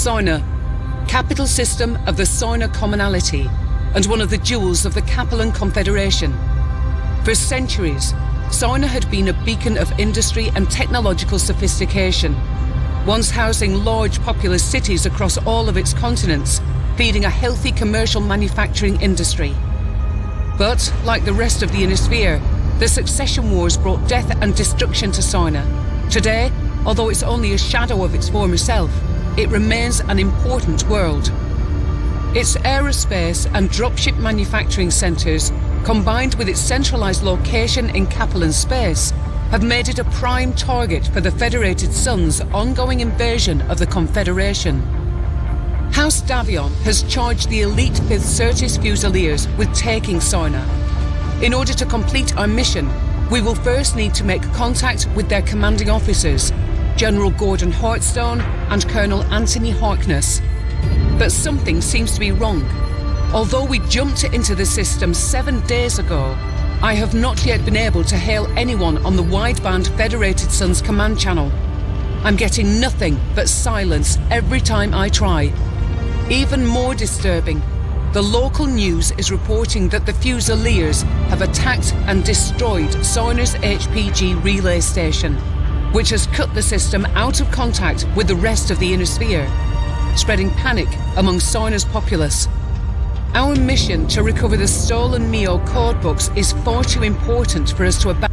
Soina, capital system of the Soina Commonality, and one of the jewels of the Capellan Confederation. For centuries, Soina had been a beacon of industry and technological sophistication, once housing large populous cities across all of its continents, feeding a healthy commercial manufacturing industry. But, like the rest of the Inner Sphere, the succession wars brought death and destruction to Soina. Today, although it's only a shadow of its former self, it remains an important world. Its aerospace and dropship manufacturing centres, combined with its centralised location in Capellan space, have made it a prime target for the Federated Sun's ongoing invasion of the Confederation. House Davion has charged the elite 5th Certis Fusiliers with taking Soina. In order to complete our mission, we will first need to make contact with their commanding officers, General Gordon Hartstone and Colonel Anthony Harkness. But something seems to be wrong. Although we jumped into the system 7 days ago, I have not yet been able to hail anyone on the wideband Federated Sun's command channel. I'm getting nothing but silence every time I try. Even more disturbing, the local news is reporting that the Fusiliers have attacked and destroyed Soina's HPG relay station, which has cut the system out of contact with the rest of the Inner Sphere, spreading panic among Soina's populace. Our mission to recover the stolen Mio codebooks is far too important for us to abandon.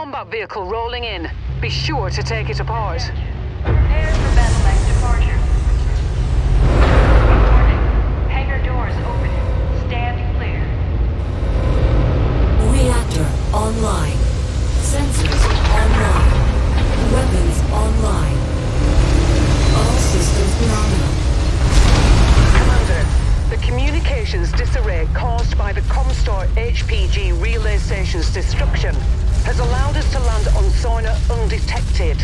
combat vehicle rolling in. Be sure to take it apart. Prepare for battle mech departure. Warning. Hangar doors opening. Stand clear. Reactor online. Sensors online. Weapons online. All systems nominal. Commander, the communications disarray caused by the Comstar HPG relay station's destruction has allowed us to land on Soina undetected.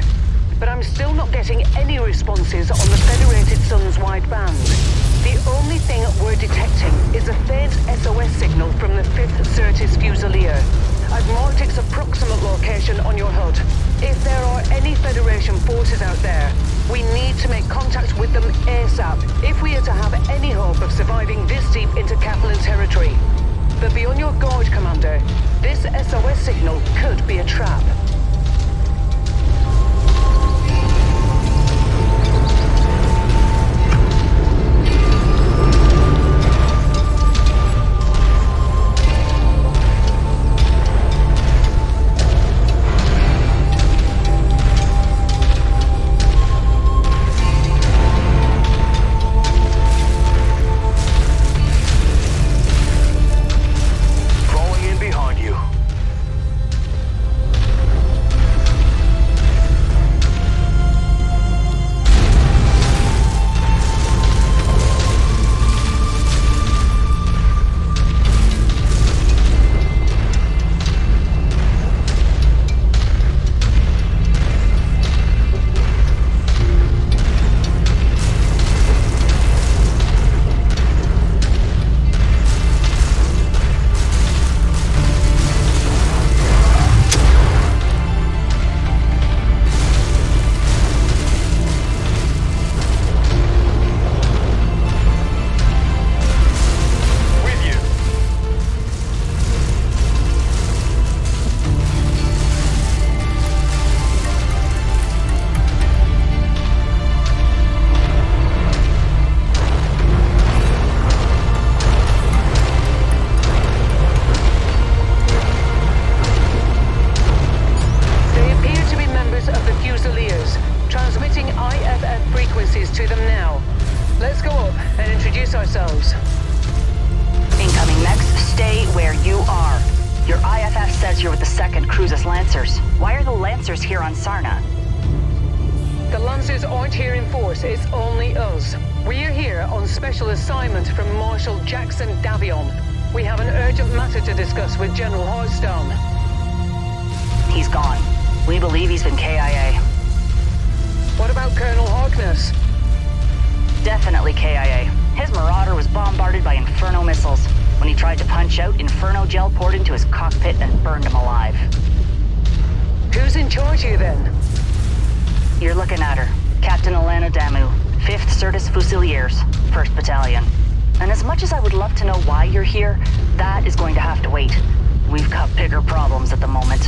But I'm still not getting any responses on the Federated Sun's wideband. The only thing we're detecting is a faint SOS signal from the 5th Certis Fusilier. I've marked its approximate location on your HUD. If there are any Federation forces out there, we need to make contact with them ASAP if we are to have any hope of surviving this deep into Kaplan territory. But be on your guard, Commander. This SOS signal could be a trap. Here on Sarna. The Lancers aren't here in force, it's only us. We're here on special assignment from Marshal Jackson Davion. We have an urgent matter to discuss with General Hardstone. He's gone. We believe he's been KIA. What about Colonel Harkness? Definitely KIA. His Marauder was bombarded by Inferno missiles. When he tried to punch out, Inferno gel poured into his cockpit and burned him alive. Who's in charge here, then? You're looking at her. Captain Elena Damu, 5th Certis Fusiliers, 1st Battalion. And as much as I would love to know why you're here, that is going to have to wait. We've got bigger problems at the moment.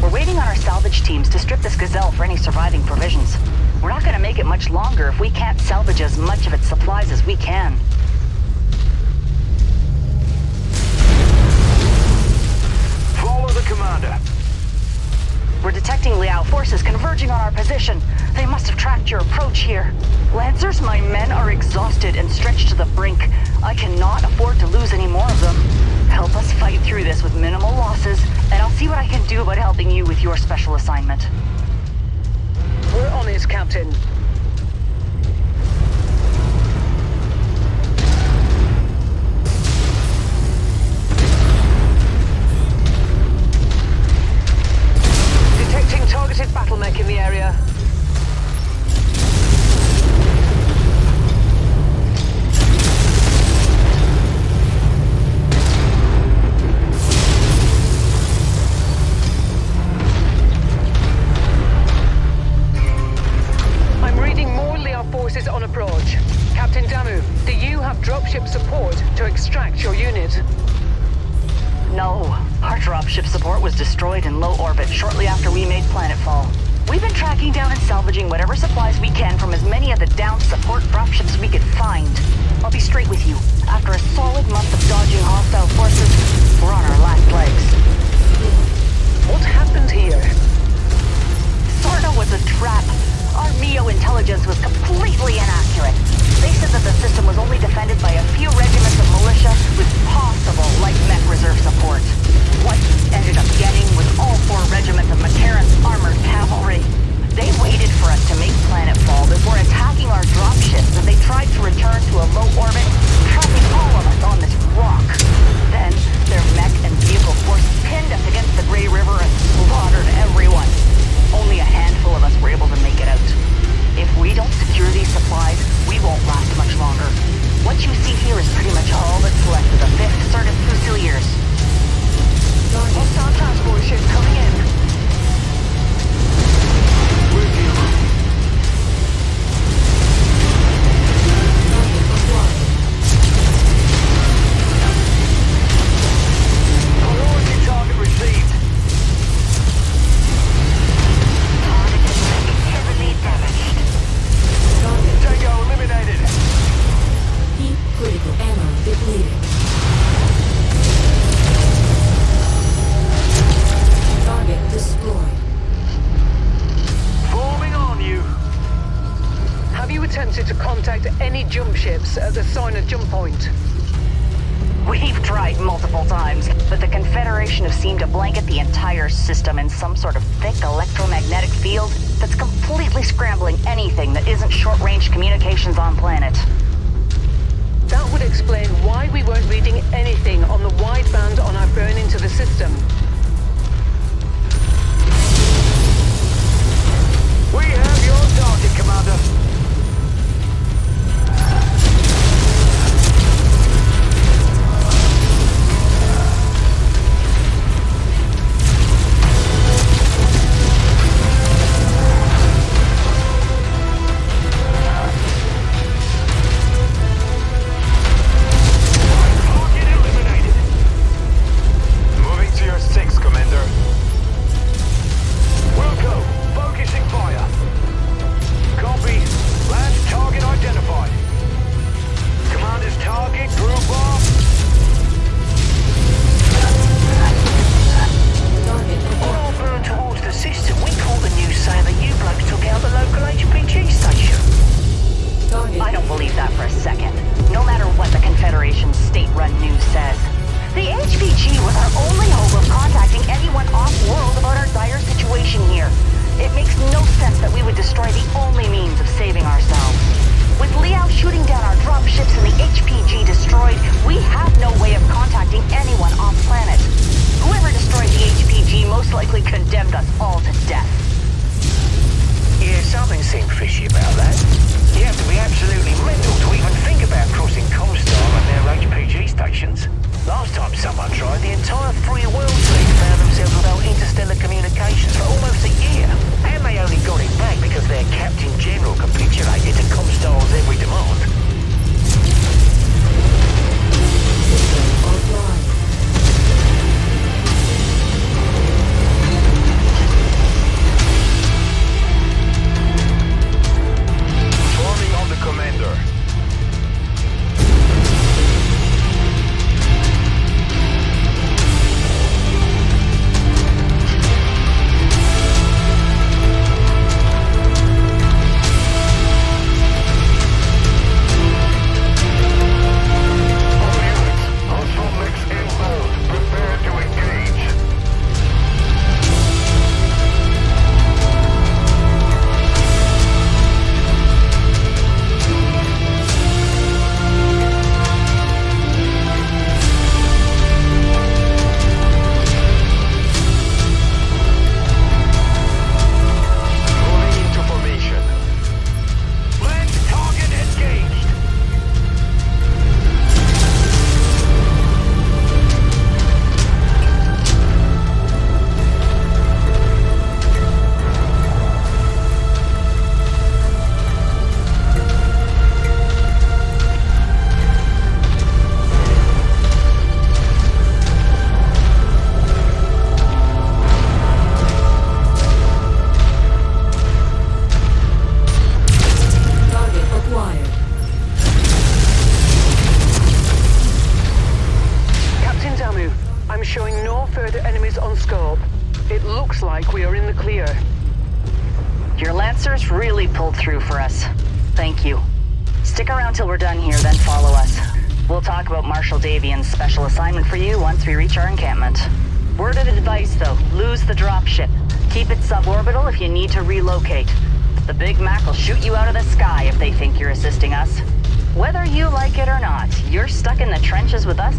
We're waiting on our salvage teams to strip this Gazelle for any surviving provisions. We're not going to make it much longer if we can't salvage as much of its supplies as we can. Follow the commander. We're detecting Liao forces converging on our position. They must have tracked your approach here. Lancers, my men are exhausted and stretched to the brink. I cannot afford to lose any more of them. Help us fight through this with minimal losses, and I'll see what I can do about helping you with your special assignment. We're on it, Captain. Detecting targeted battle mech in the area. I'm reading more Liao forces on approach. Captain Damu, do you have dropship support to extract your unit? No. Our dropship support was destroyed in low orbit shortly after we made planetfall. We've been tracking down and salvaging whatever supplies we can from as many of the downed support dropships we could find. I'll be straight with you. After a solid month of dodging hostile forces, we're on our last legs. What happened here? Sorta was a trap. Our MEO intelligence was completely inaccurate. They said that the system was only defended by a few regiments of militia with possible light mech reserve support. What we ended up getting was all 4 regiments of Mechwarrier's armored cavalry. They waited for us to make planetfall before attacking our dropships, and they tried to return to a low orbit, trapping all of us on this rock. Then, their mech and vehicle force pinned us against the Grey River and slaughtered everyone. Only a handful of us were able to make it out. If we don't secure these supplies, we won't last much longer. What you see here is pretty much all that's left of the 5th Certus Fusiliers. Hostile transport ship coming in. Priority target received. Heavily damaged. Tango eliminated. Heat critical ammo depleted. Target destroyed. Forming on you. Have you attempted to contact any jump ships at the Signer jump point? We've tried multiple times, but the Confederation have seemed to blanket the entire system in some sort of thick electromagnetic field that's completely scrambling anything that isn't short-range communications on planet. That would explain why we weren't reading anything on the wideband on our burn into the system. We have your target, Commander. Target eliminated. Moving to your 6, Commander. Wilco, focusing fire. Copy. Last target identified. Commander's target, group off. On our burn towards the system, we caught the news saying that you blokes took out the local HPG station. Target. I don't believe that for a second, no matter what the Confederation's state-run news says. The HPG was our only hope of contacting anyone off-world about our dire situation here. It makes no sense that we would destroy the only means of saving ourselves. With Liao shooting down our dropships and the HPG destroyed, we have no way of contacting anyone off-planet. Whoever destroyed the HPG most likely condemned us all to death. Yeah, something seemed fishy about that. You have to be absolutely mental to even think about crossing Comstar and their HPG stations. Last time someone tried, the entire Free World Fleet found themselves without interstellar communications for almost a year. And they only got it back because their Captain General capitulated to Comstar's every demand. System offline. clear. Your Lancers really pulled through for us. Thank you. Stick around till we're done here, then follow us. We'll talk about Marshal Davian's special assignment for you once we reach our encampment. Word of advice, though, lose the dropship. Keep it suborbital if you need to relocate. The Big Mac will shoot you out of the sky if they think you're assisting us. Whether you like it or not, you're stuck in the trenches with us.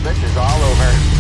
This is all over.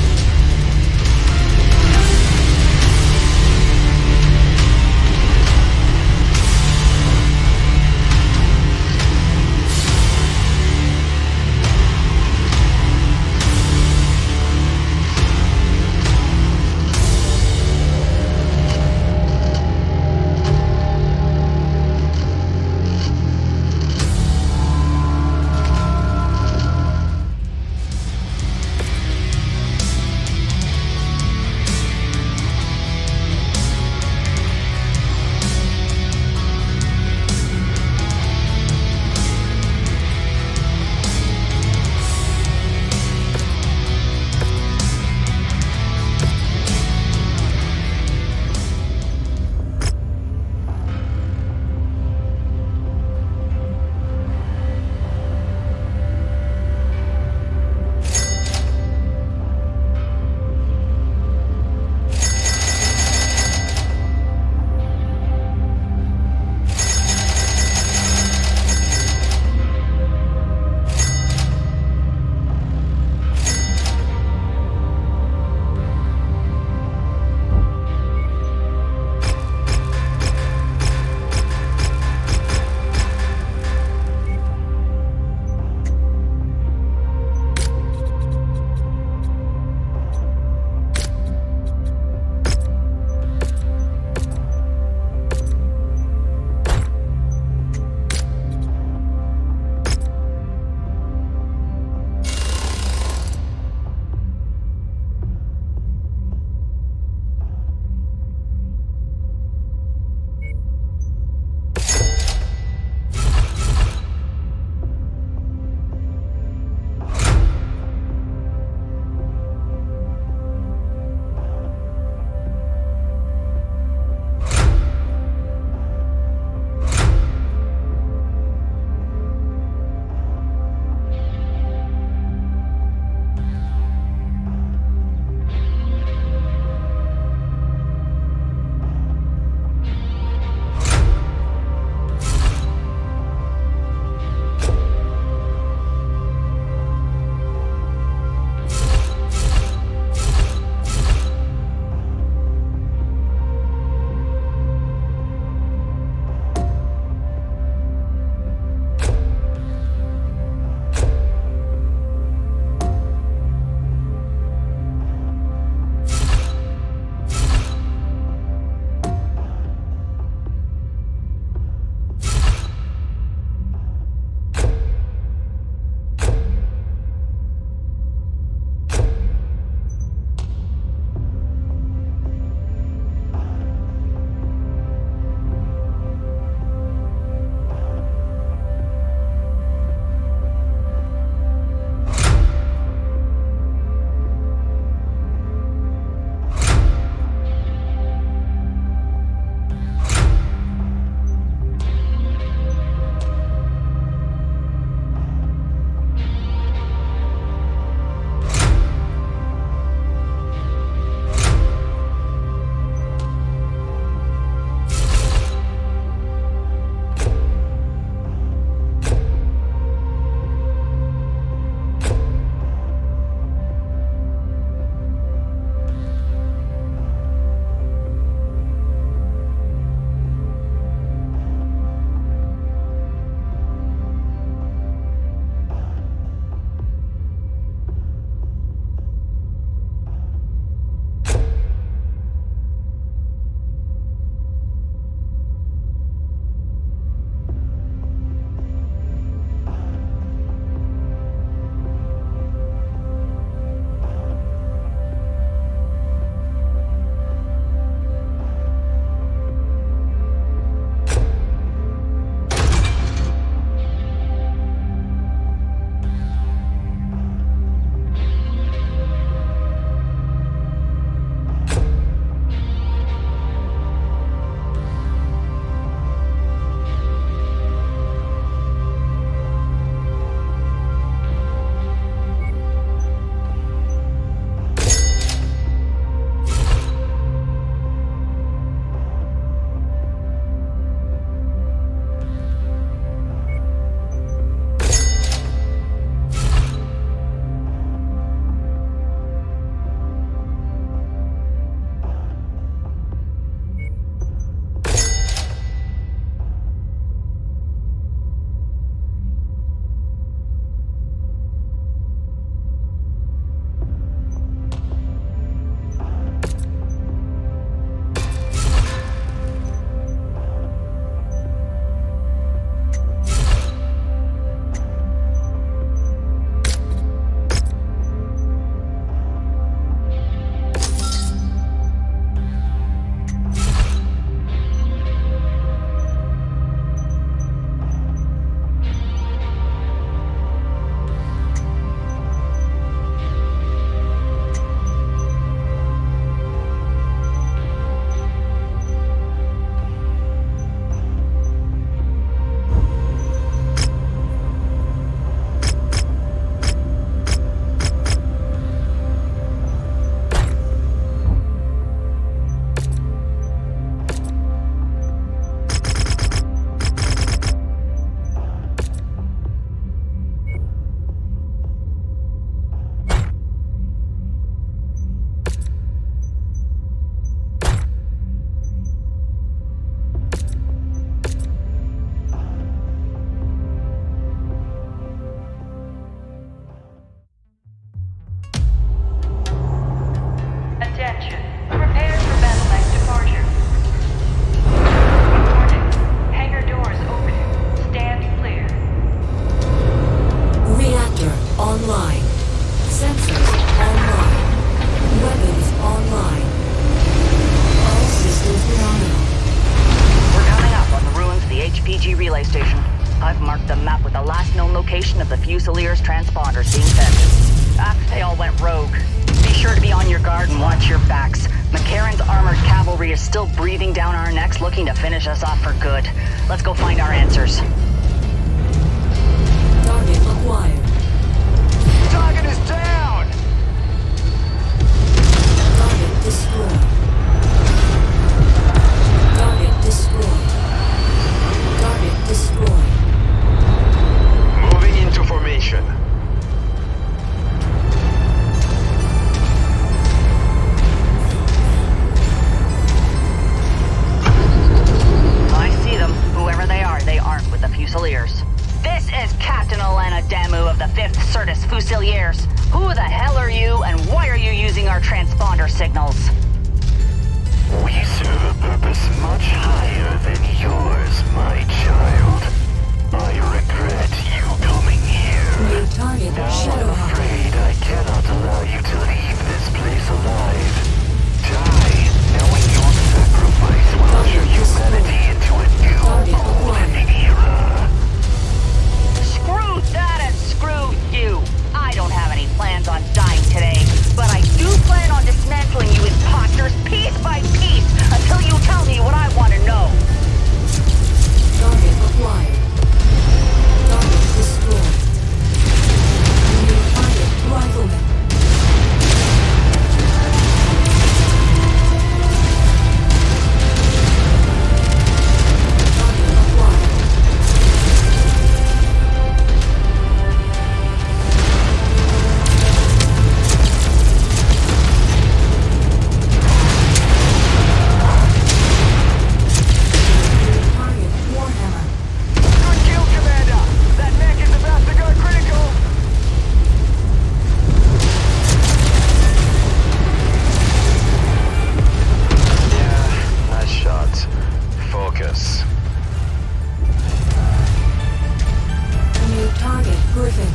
Fusiliers transponders being sent. After they all went rogue. Be sure to be on your guard and watch your backs. McCarran's armored cavalry is still breathing down our necks, looking to finish us off for good. Let's go find our answers. Target acquired. Target is down! Target destroyed. Target destroyed. Target destroyed. Moving into formation. I see them. Whoever they aren't with the Fusiliers. This is Captain Elena Damu of the 5th Certus Fusiliers. Who the hell are you, and why are you using our transponder signals? We serve a purpose much higher than yours, my child. I regret you coming here. New target Now Shadow I'm afraid I cannot allow you to leave this place alive. Die, knowing your sacrifice will usher humanity into a new golden era. Screw that and screw you! I don't have any plans on dying today, but I do plan on dismantling you imposters piece by piece until you tell me what I want to know. Target acquired. Target destroyed. New target rifleman. Target acquired. Target Warhammer. Good kill, Commander! That mech is about to go critical! Yeah, nice shot. Focus. New target Griffin.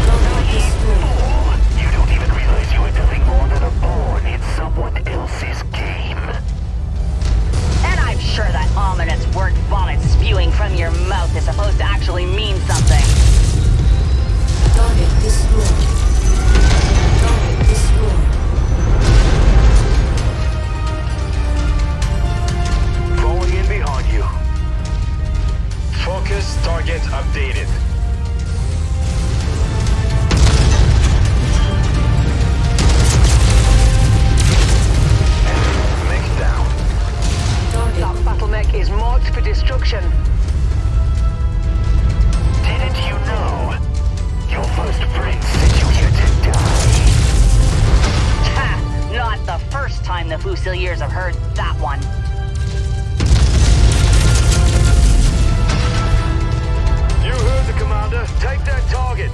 Target destroyed. You don't even realize you are nothing more than a pawn in someone else's game. And I'm sure that ominous word vomit spewing from your mouth is supposed to actually mean something. Target destroyed. Target destroyed. Falling in behind you. Focus, target updated. Mech down. Target That battle mech is marked for destruction. Didn't you know? Your first friend sent you here to die. Ha! Not the first time the Fusiliers have heard that one. You heard the commander. Take that target.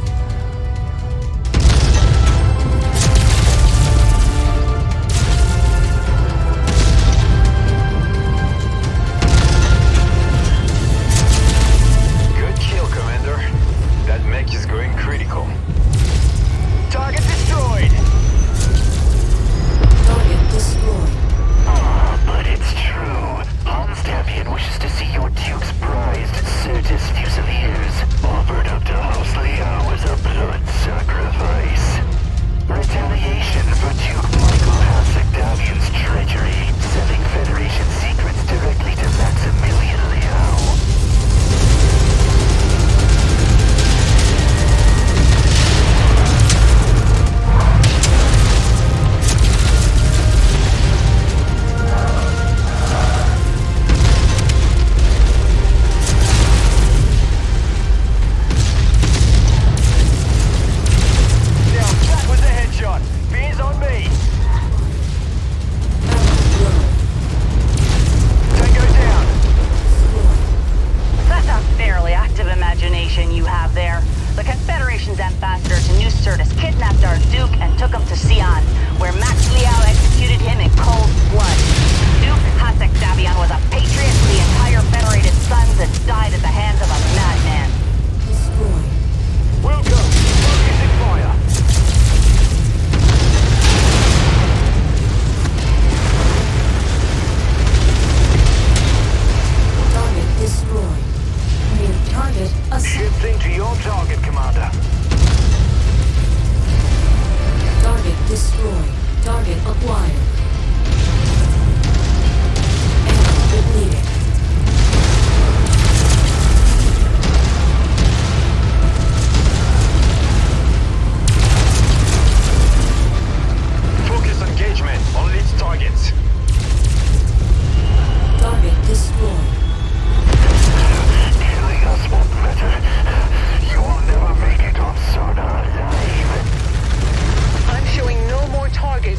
Good kill, Commander. That mech is going critical. Target destroyed. target destroyed. But it's true. Hans Dampian wishes to see your Duke's prized Certus Fusiliers offered up to House Leo as a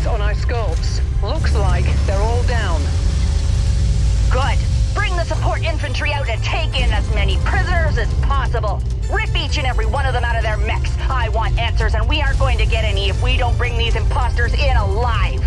targets on our scopes. Looks like they're all down. Good. Bring the support infantry out and take in as many prisoners as possible. Rip each and every one of them out of their mechs. I want answers, and we aren't going to get any if we don't bring these imposters in alive.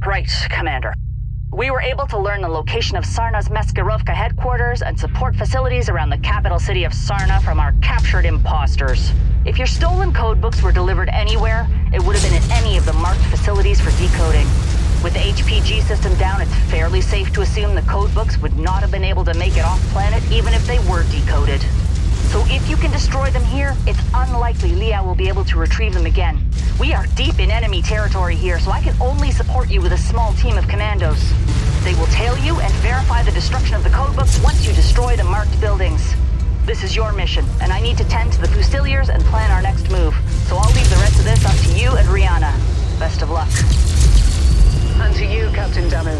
Right, Commander. We were able to learn the location of Sarna's Meskarovka headquarters and support facilities around the capital city of Sarna from our captured imposters. If your stolen codebooks were delivered anywhere, it would have been in any of the marked facilities for decoding. With the HPG system down, it's fairly safe to assume the codebooks would not have been able to make it off-planet even if they were decoded. So if you can destroy them here, it's unlikely Leah will be able to retrieve them again. We are deep in enemy territory here, so I can only support you with a small team of commandos. They will tail you and verify the destruction of the codebooks once you destroy the marked buildings. This is your mission, and I need to tend to the Fusiliers and plan our next move. So I'll leave the rest of this up to you and Rihanna. Best of luck. And to you, Captain Damu.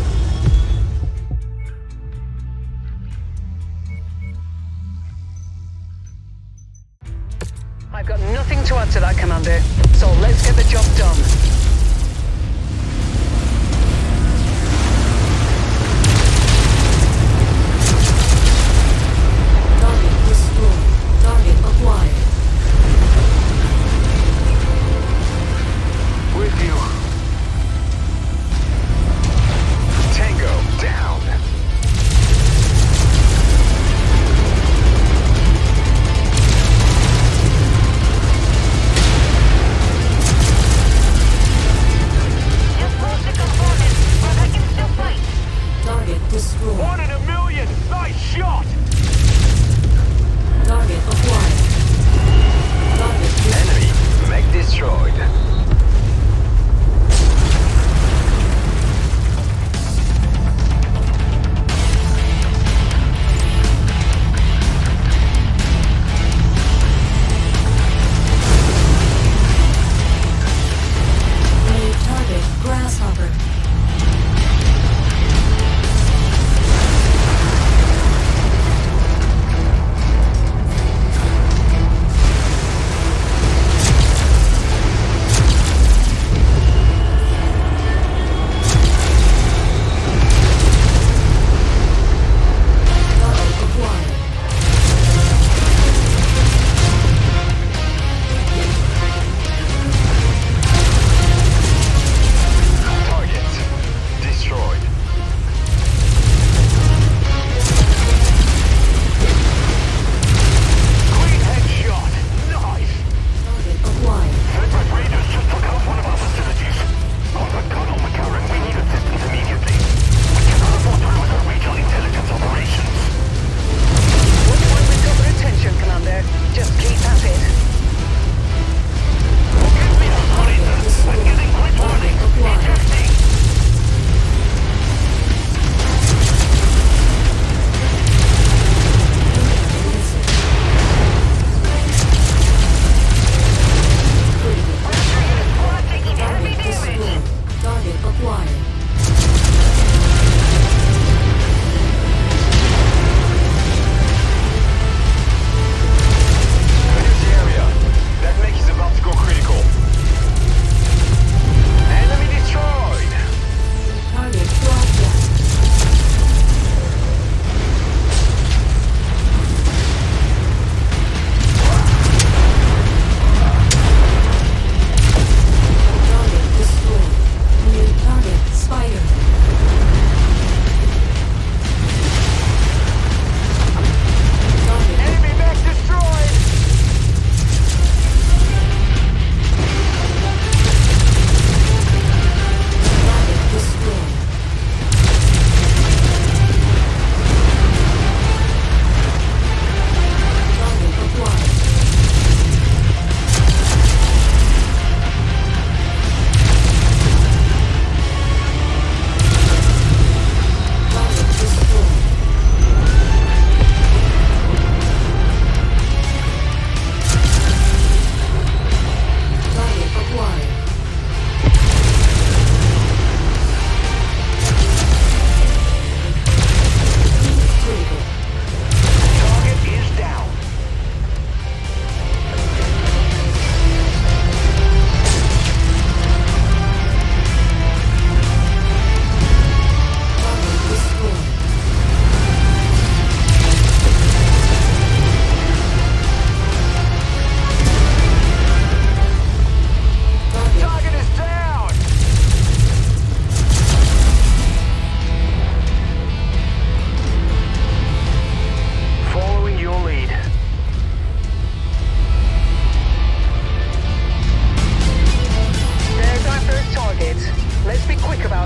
I've got nothing to add to that, Commander. So let's get the job done. Target destroyed. Target acquired. With you. Tango, down!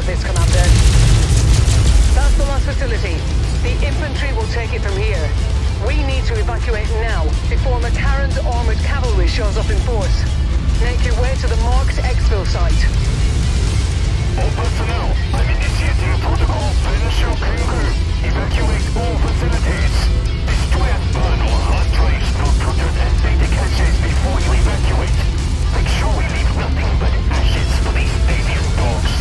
this, Commander. That's the last facility. The infantry will take it from here. We need to evacuate now, before McCarran's armored cavalry shows up in force. Make your way to the marked exfil site. All personnel, I'm initiating protocol Finish Kangaroo. Evacuate all facilities. Destroy and burn all hard drives, computers, and data caches before you evacuate. Make sure we leave nothing but ashes for these alien dogs.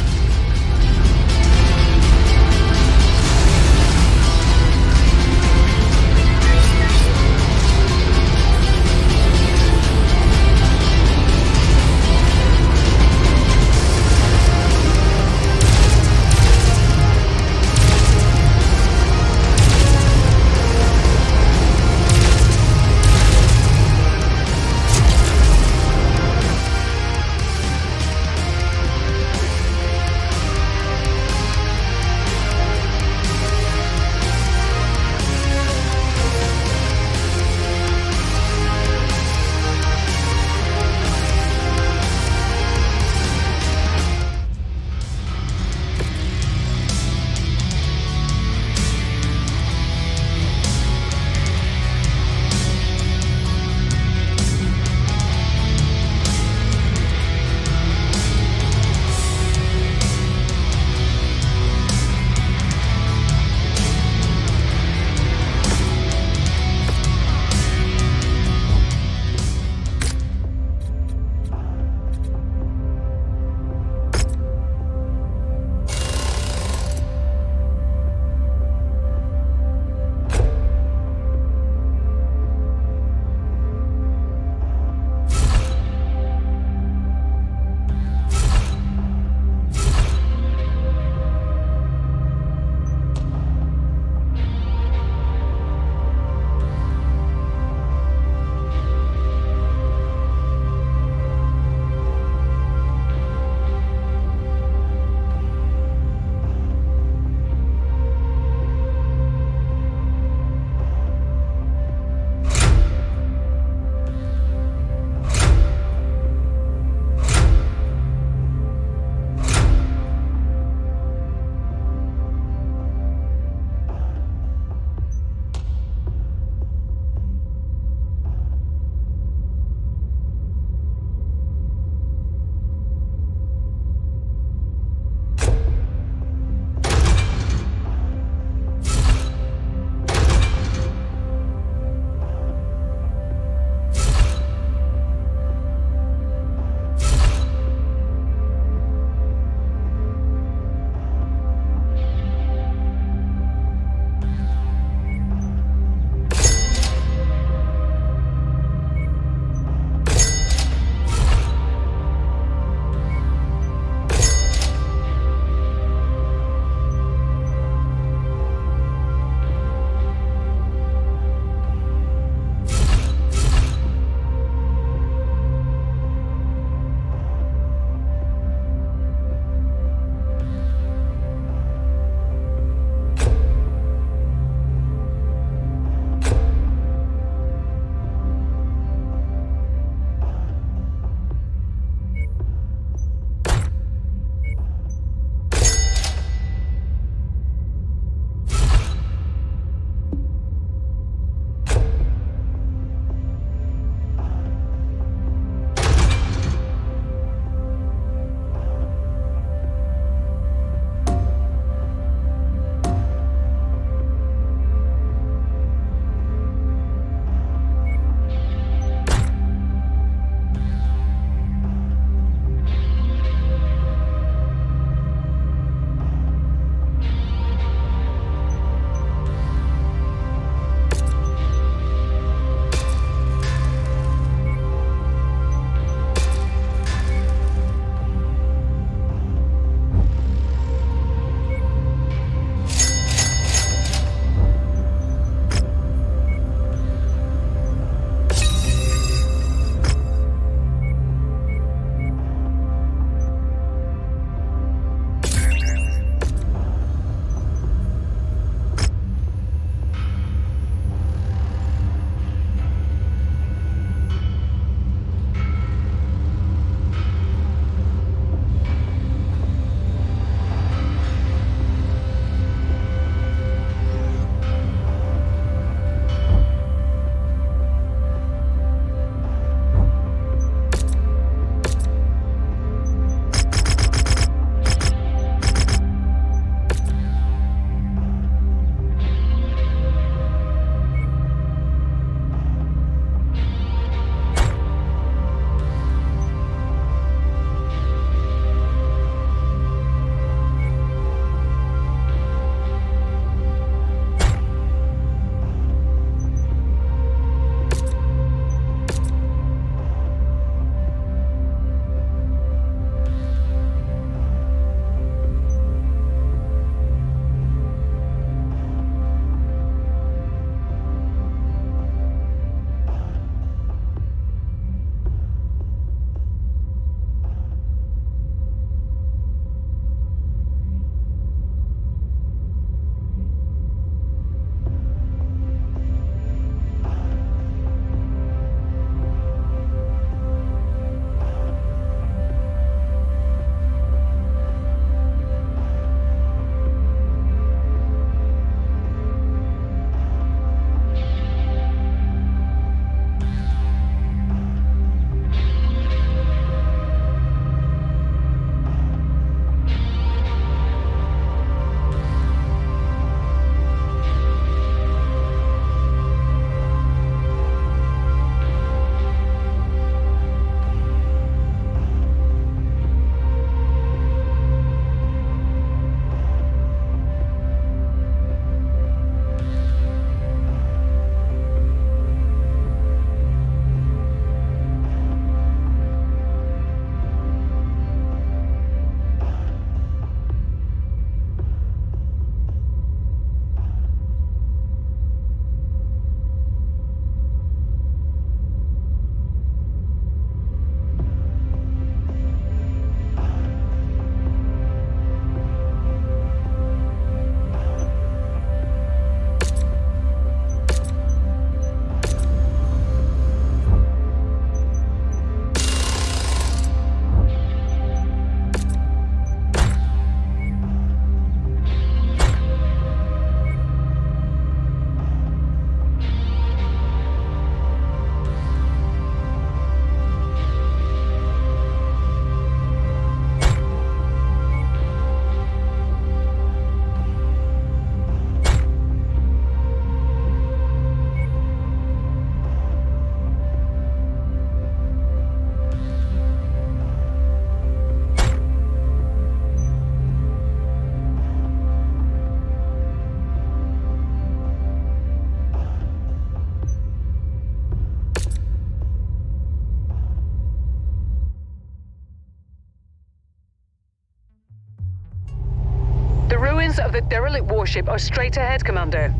The ruins of the derelict warship are straight ahead, Commander.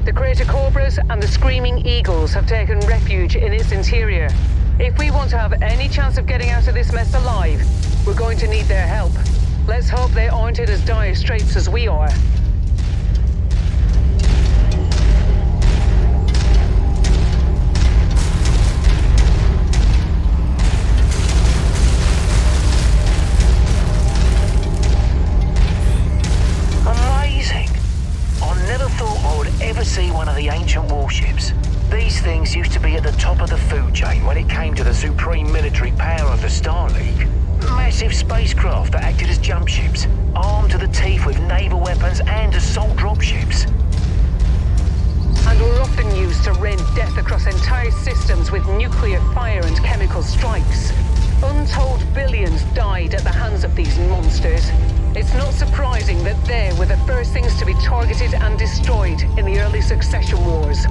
The Crater Cobras and the Screaming Eagles have taken refuge in its interior. If we want to have any chance of getting out of this mess alive, we're going to need their help. Let's hope they aren't in as dire straits as we are. Amazing! I never thought I would ever see one of the ancient warships. These things used to be at the top of the food chain when it came to the supreme military power of the Star League. Massive spacecraft that acted as jump ships, armed to the teeth with naval weapons and assault dropships. And were often used to rain death across entire systems with nuclear fire and chemical strikes. Untold billions died at the hands of these monsters. It's not surprising that they were the first things to be targeted and destroyed in the early succession wars.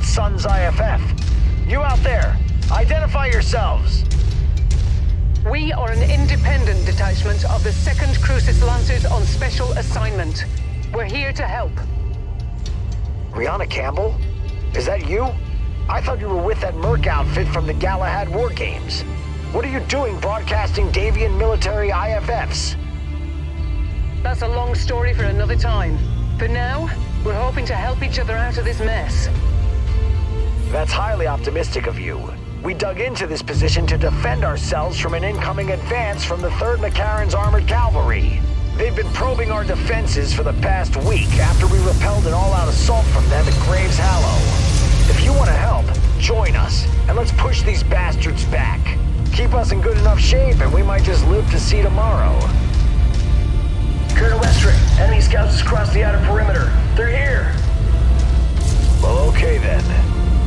Sun's IFF. You out there, identify yourselves. We are an independent detachment of the 2nd Crucis Lancers on special assignment. We're here to help. Rihanna Campbell? Is that you? I thought you were with that Merc outfit from the Galahad War Games. What are you doing broadcasting Davian military IFFs? That's a long story for another time. For now, we're hoping to help each other out of this mess. That's highly optimistic of you. We dug into this position to defend ourselves from an incoming advance from the 3rd Mechwarrion's armored cavalry. They've been probing our defenses for the past week after we repelled an all-out assault from them at Graves Hallow. If you want to help, join us, and let's push these bastards back. Keep us in good enough shape, and we might just live to see tomorrow. Colonel Westrick, enemy scouts just crossed the outer perimeter. They're here! Well, okay then.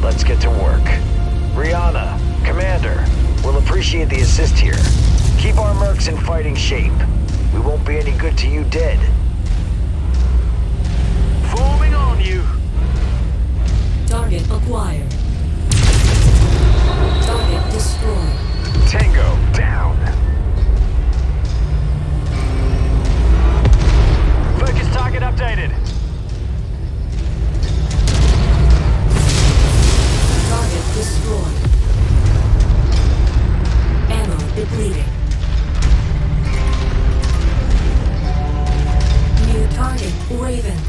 Let's get to work. Rihanna, Commander, we'll appreciate the assist here. Keep our mercs in fighting shape. We won't be any good to you dead. Forming on you! Target acquired. Target destroyed. Tango down. Focus target updated. Target destroyed. Ammo depleted. New target, Raven.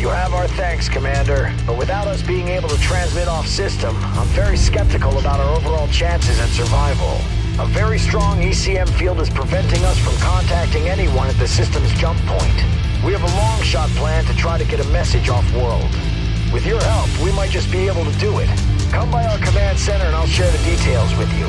You have our thanks, Commander, but without us being able to transmit off-system, I'm very skeptical about our overall chances at survival. A very strong ECM field is preventing us from contacting anyone at the system's jump point. We have a long-shot plan to try to get a message off-world. With your help, we might just be able to do it. Come by our command center and I'll share the details with you.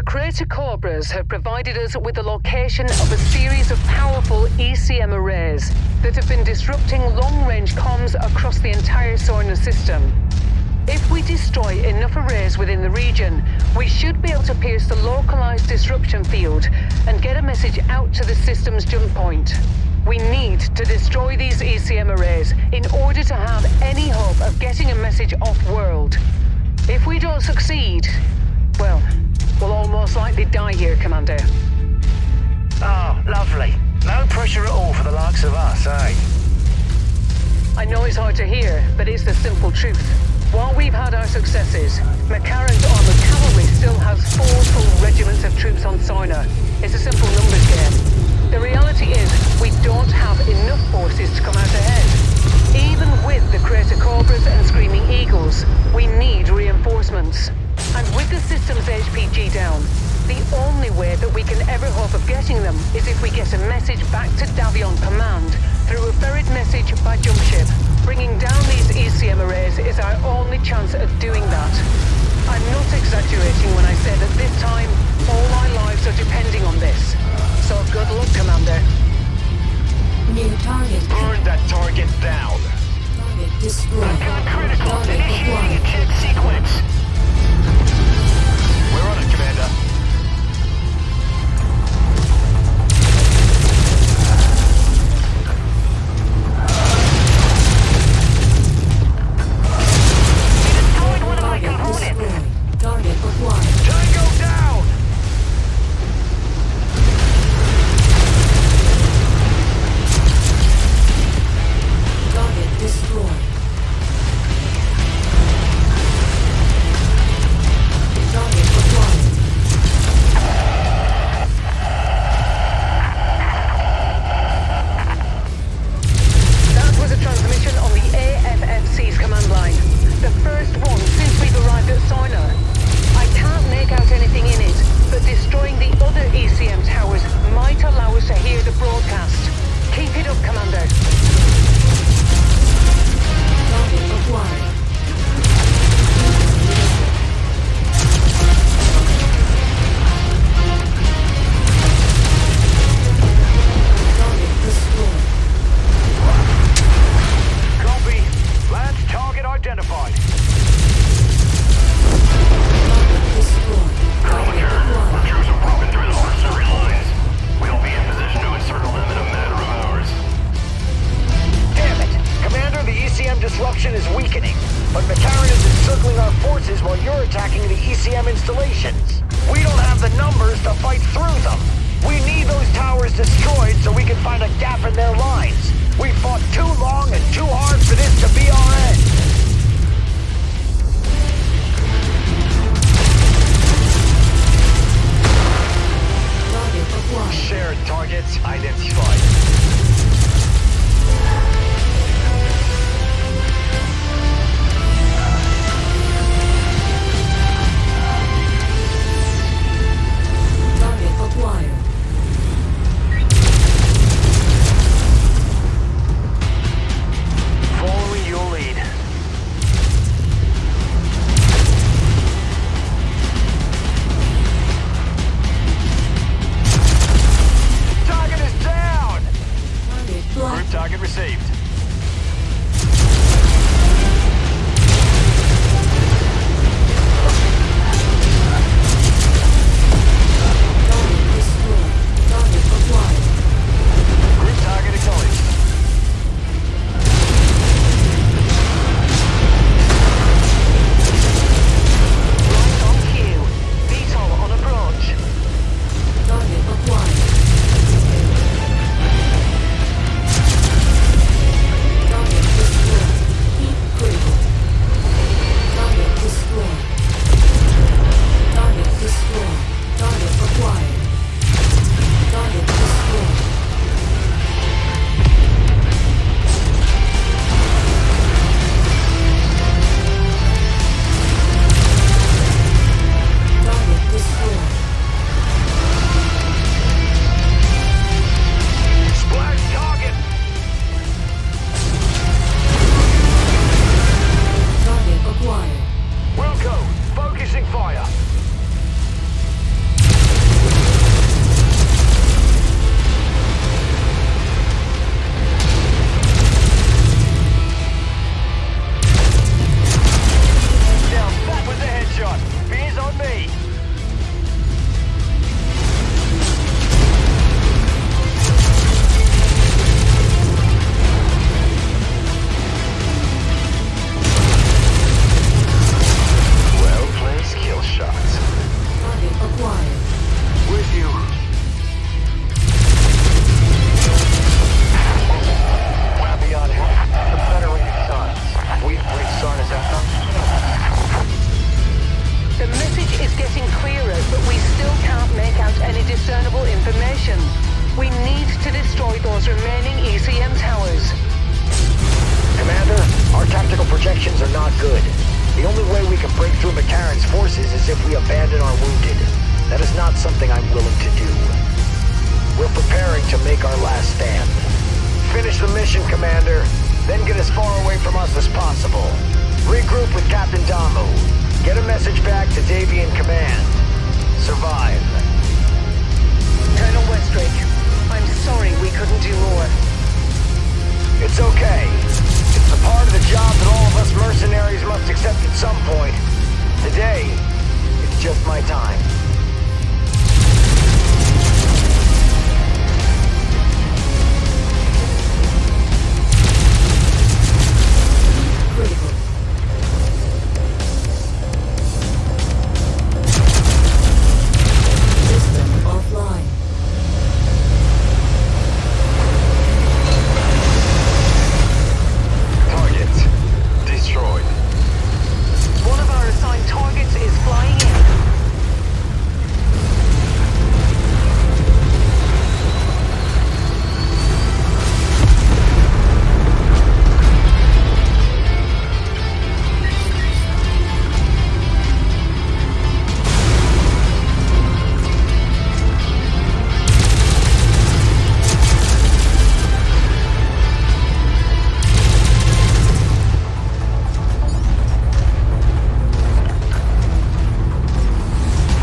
The Crater Cobras have provided us with the location of a series of powerful ECM arrays that have been disrupting long-range comms across the entire Sonar system. If we destroy enough arrays within the region, we should be able to pierce the localized disruption field and get a message out to the system's jump point. We need to destroy these ECM arrays in order to have any hope of getting a message off-world. If we don't succeed, well, we'll all most likely die here, Commander. Oh, lovely. No pressure at all for the likes of us, eh? I know it's hard to hear, but it's the simple truth. While we've had our successes, Mechwarrion's armored cavalry still has 4 full regiments of troops on Sonar. It's a simple numbers game. The reality is, we don't have enough forces to come out ahead. Even with the Crater Cobras and Screaming Eagles, we need reinforcements. And with the system's HPG down, the only way that we can ever hope of getting them is if we get a message back to Davion Command through a ferried message by jump ship. Bringing down these ECM arrays is our only chance at doing that. I'm not exaggerating when I say that this time, all our lives are depending on this. So good luck, Commander. New target. Burn that target down. Target destroyed. Critical. Target Initiating acquired. a check sequence. We're on it, Commander. Destroyed one of my Target components. destroyed. Target acquired. Tango down! Target destroyed. Target acquired. That was a transmission on the AFFC's command line. The first one since we've arrived at Sonar. I can't make out anything in it, but destroying the other ECM towers might allow us to hear the broadcast. Keep it up, Commander. Target acquired. Target destroyed. Copy. Last target identified. Target destroyed. Target acquired. Troops have broken through the Mercenary lines. We'll be in position to encircle them in a matter of hours. Damn it! Commander, the ECM disruption is weakening, but Mechwarrior is encircling our forces while you're attacking the ECM installations. We don't have the numbers to fight through them. We need those towers destroyed so we can find a gap in their lines. We fought too long and too hard for this to be our end. Target acquired. Shared targets identified. Target acquired. Following your lead. Target is down! Target Group blocked. target received. Target destroyed. Target acquired. Group target acknowledged. Right on cue. VTOL on approach. Target acquired. destroy those remaining ECM towers. Commander, our tactical projections are not good. The only way we can break through McCarran's forces is if we abandon our wounded. That is not something I'm willing to do. We're preparing to make our last stand. Finish the mission, Commander, then get as far away from us as possible. Regroup with Captain Damu. Get a message back to Davian Command. Survive. Colonel Westridge, I'm sorry we couldn't do more. It's okay. It's a part of the job that all of us mercenaries must accept at some point. Today, it's just my time. Critical. System offline. Target destroyed. One of our assigned targets is flying in.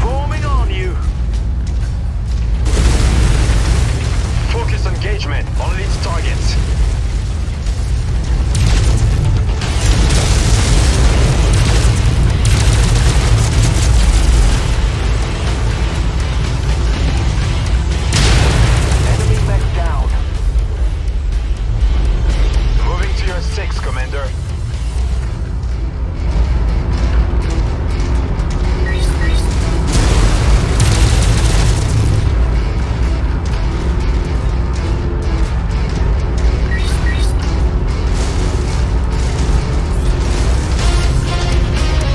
Forming on you. Focus engagement on its targets. Enemy mech down. Moving to your 6, Commander.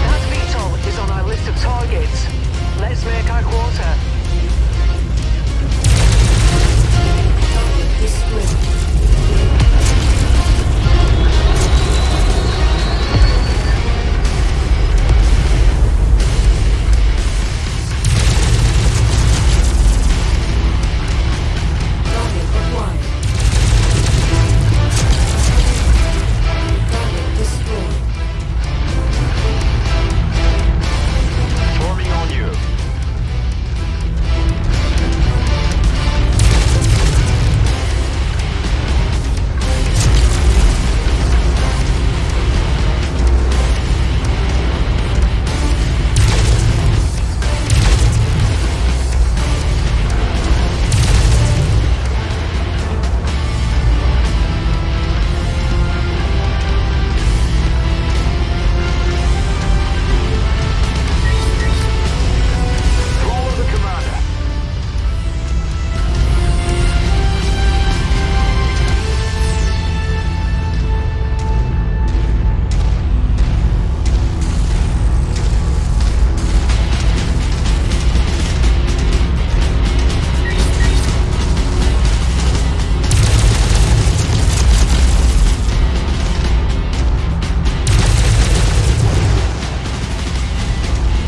That VTOL is on our list of targets. Let's make our quarter. Target destroyed. Target acquired. Target destroyed. Forming on you. Follow the commander.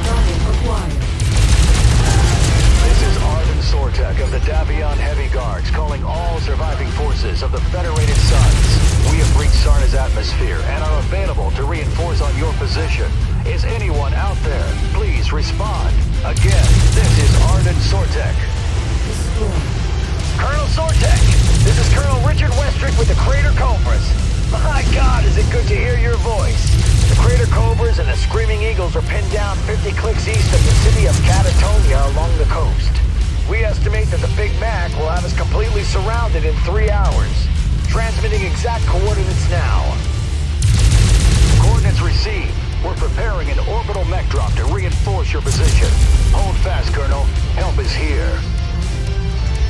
Target acquired. This is Arvin Sortek of the Davion Heavy Guards, calling all surviving forces of the Federated Suns. We have breached Sarna's atmosphere and are available to reinforce on your position. Is anyone out there? Please respond. Again, this is Arvin Sortek. Destroyed. Colonel Sortek, this is Colonel Richard Westrick with the Crater Cobras. My God, is it good to hear your voice. The Crater Cobras and the Screaming Eagles are pinned down 50 clicks east of the city of Catatonia along the coast. We estimate that the Big Mac will have us completely surrounded in 3 hours. Transmitting exact coordinates now. Coordinates received. We're preparing an orbital mech drop to reinforce your position. Hold fast, Colonel. Help is here.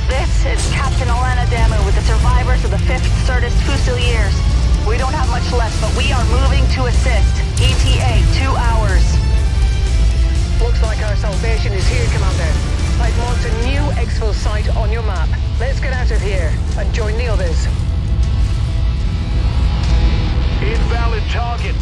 This is Captain Alana Damu with the survivors of the 5th Certus Fusiliers. We don't have much left, but we are moving to assist. ETA, 2 hours. Looks like our salvation is here, Commander. I've marked a new exfil site on your map. Let's get out of here and join the others. Invalid target.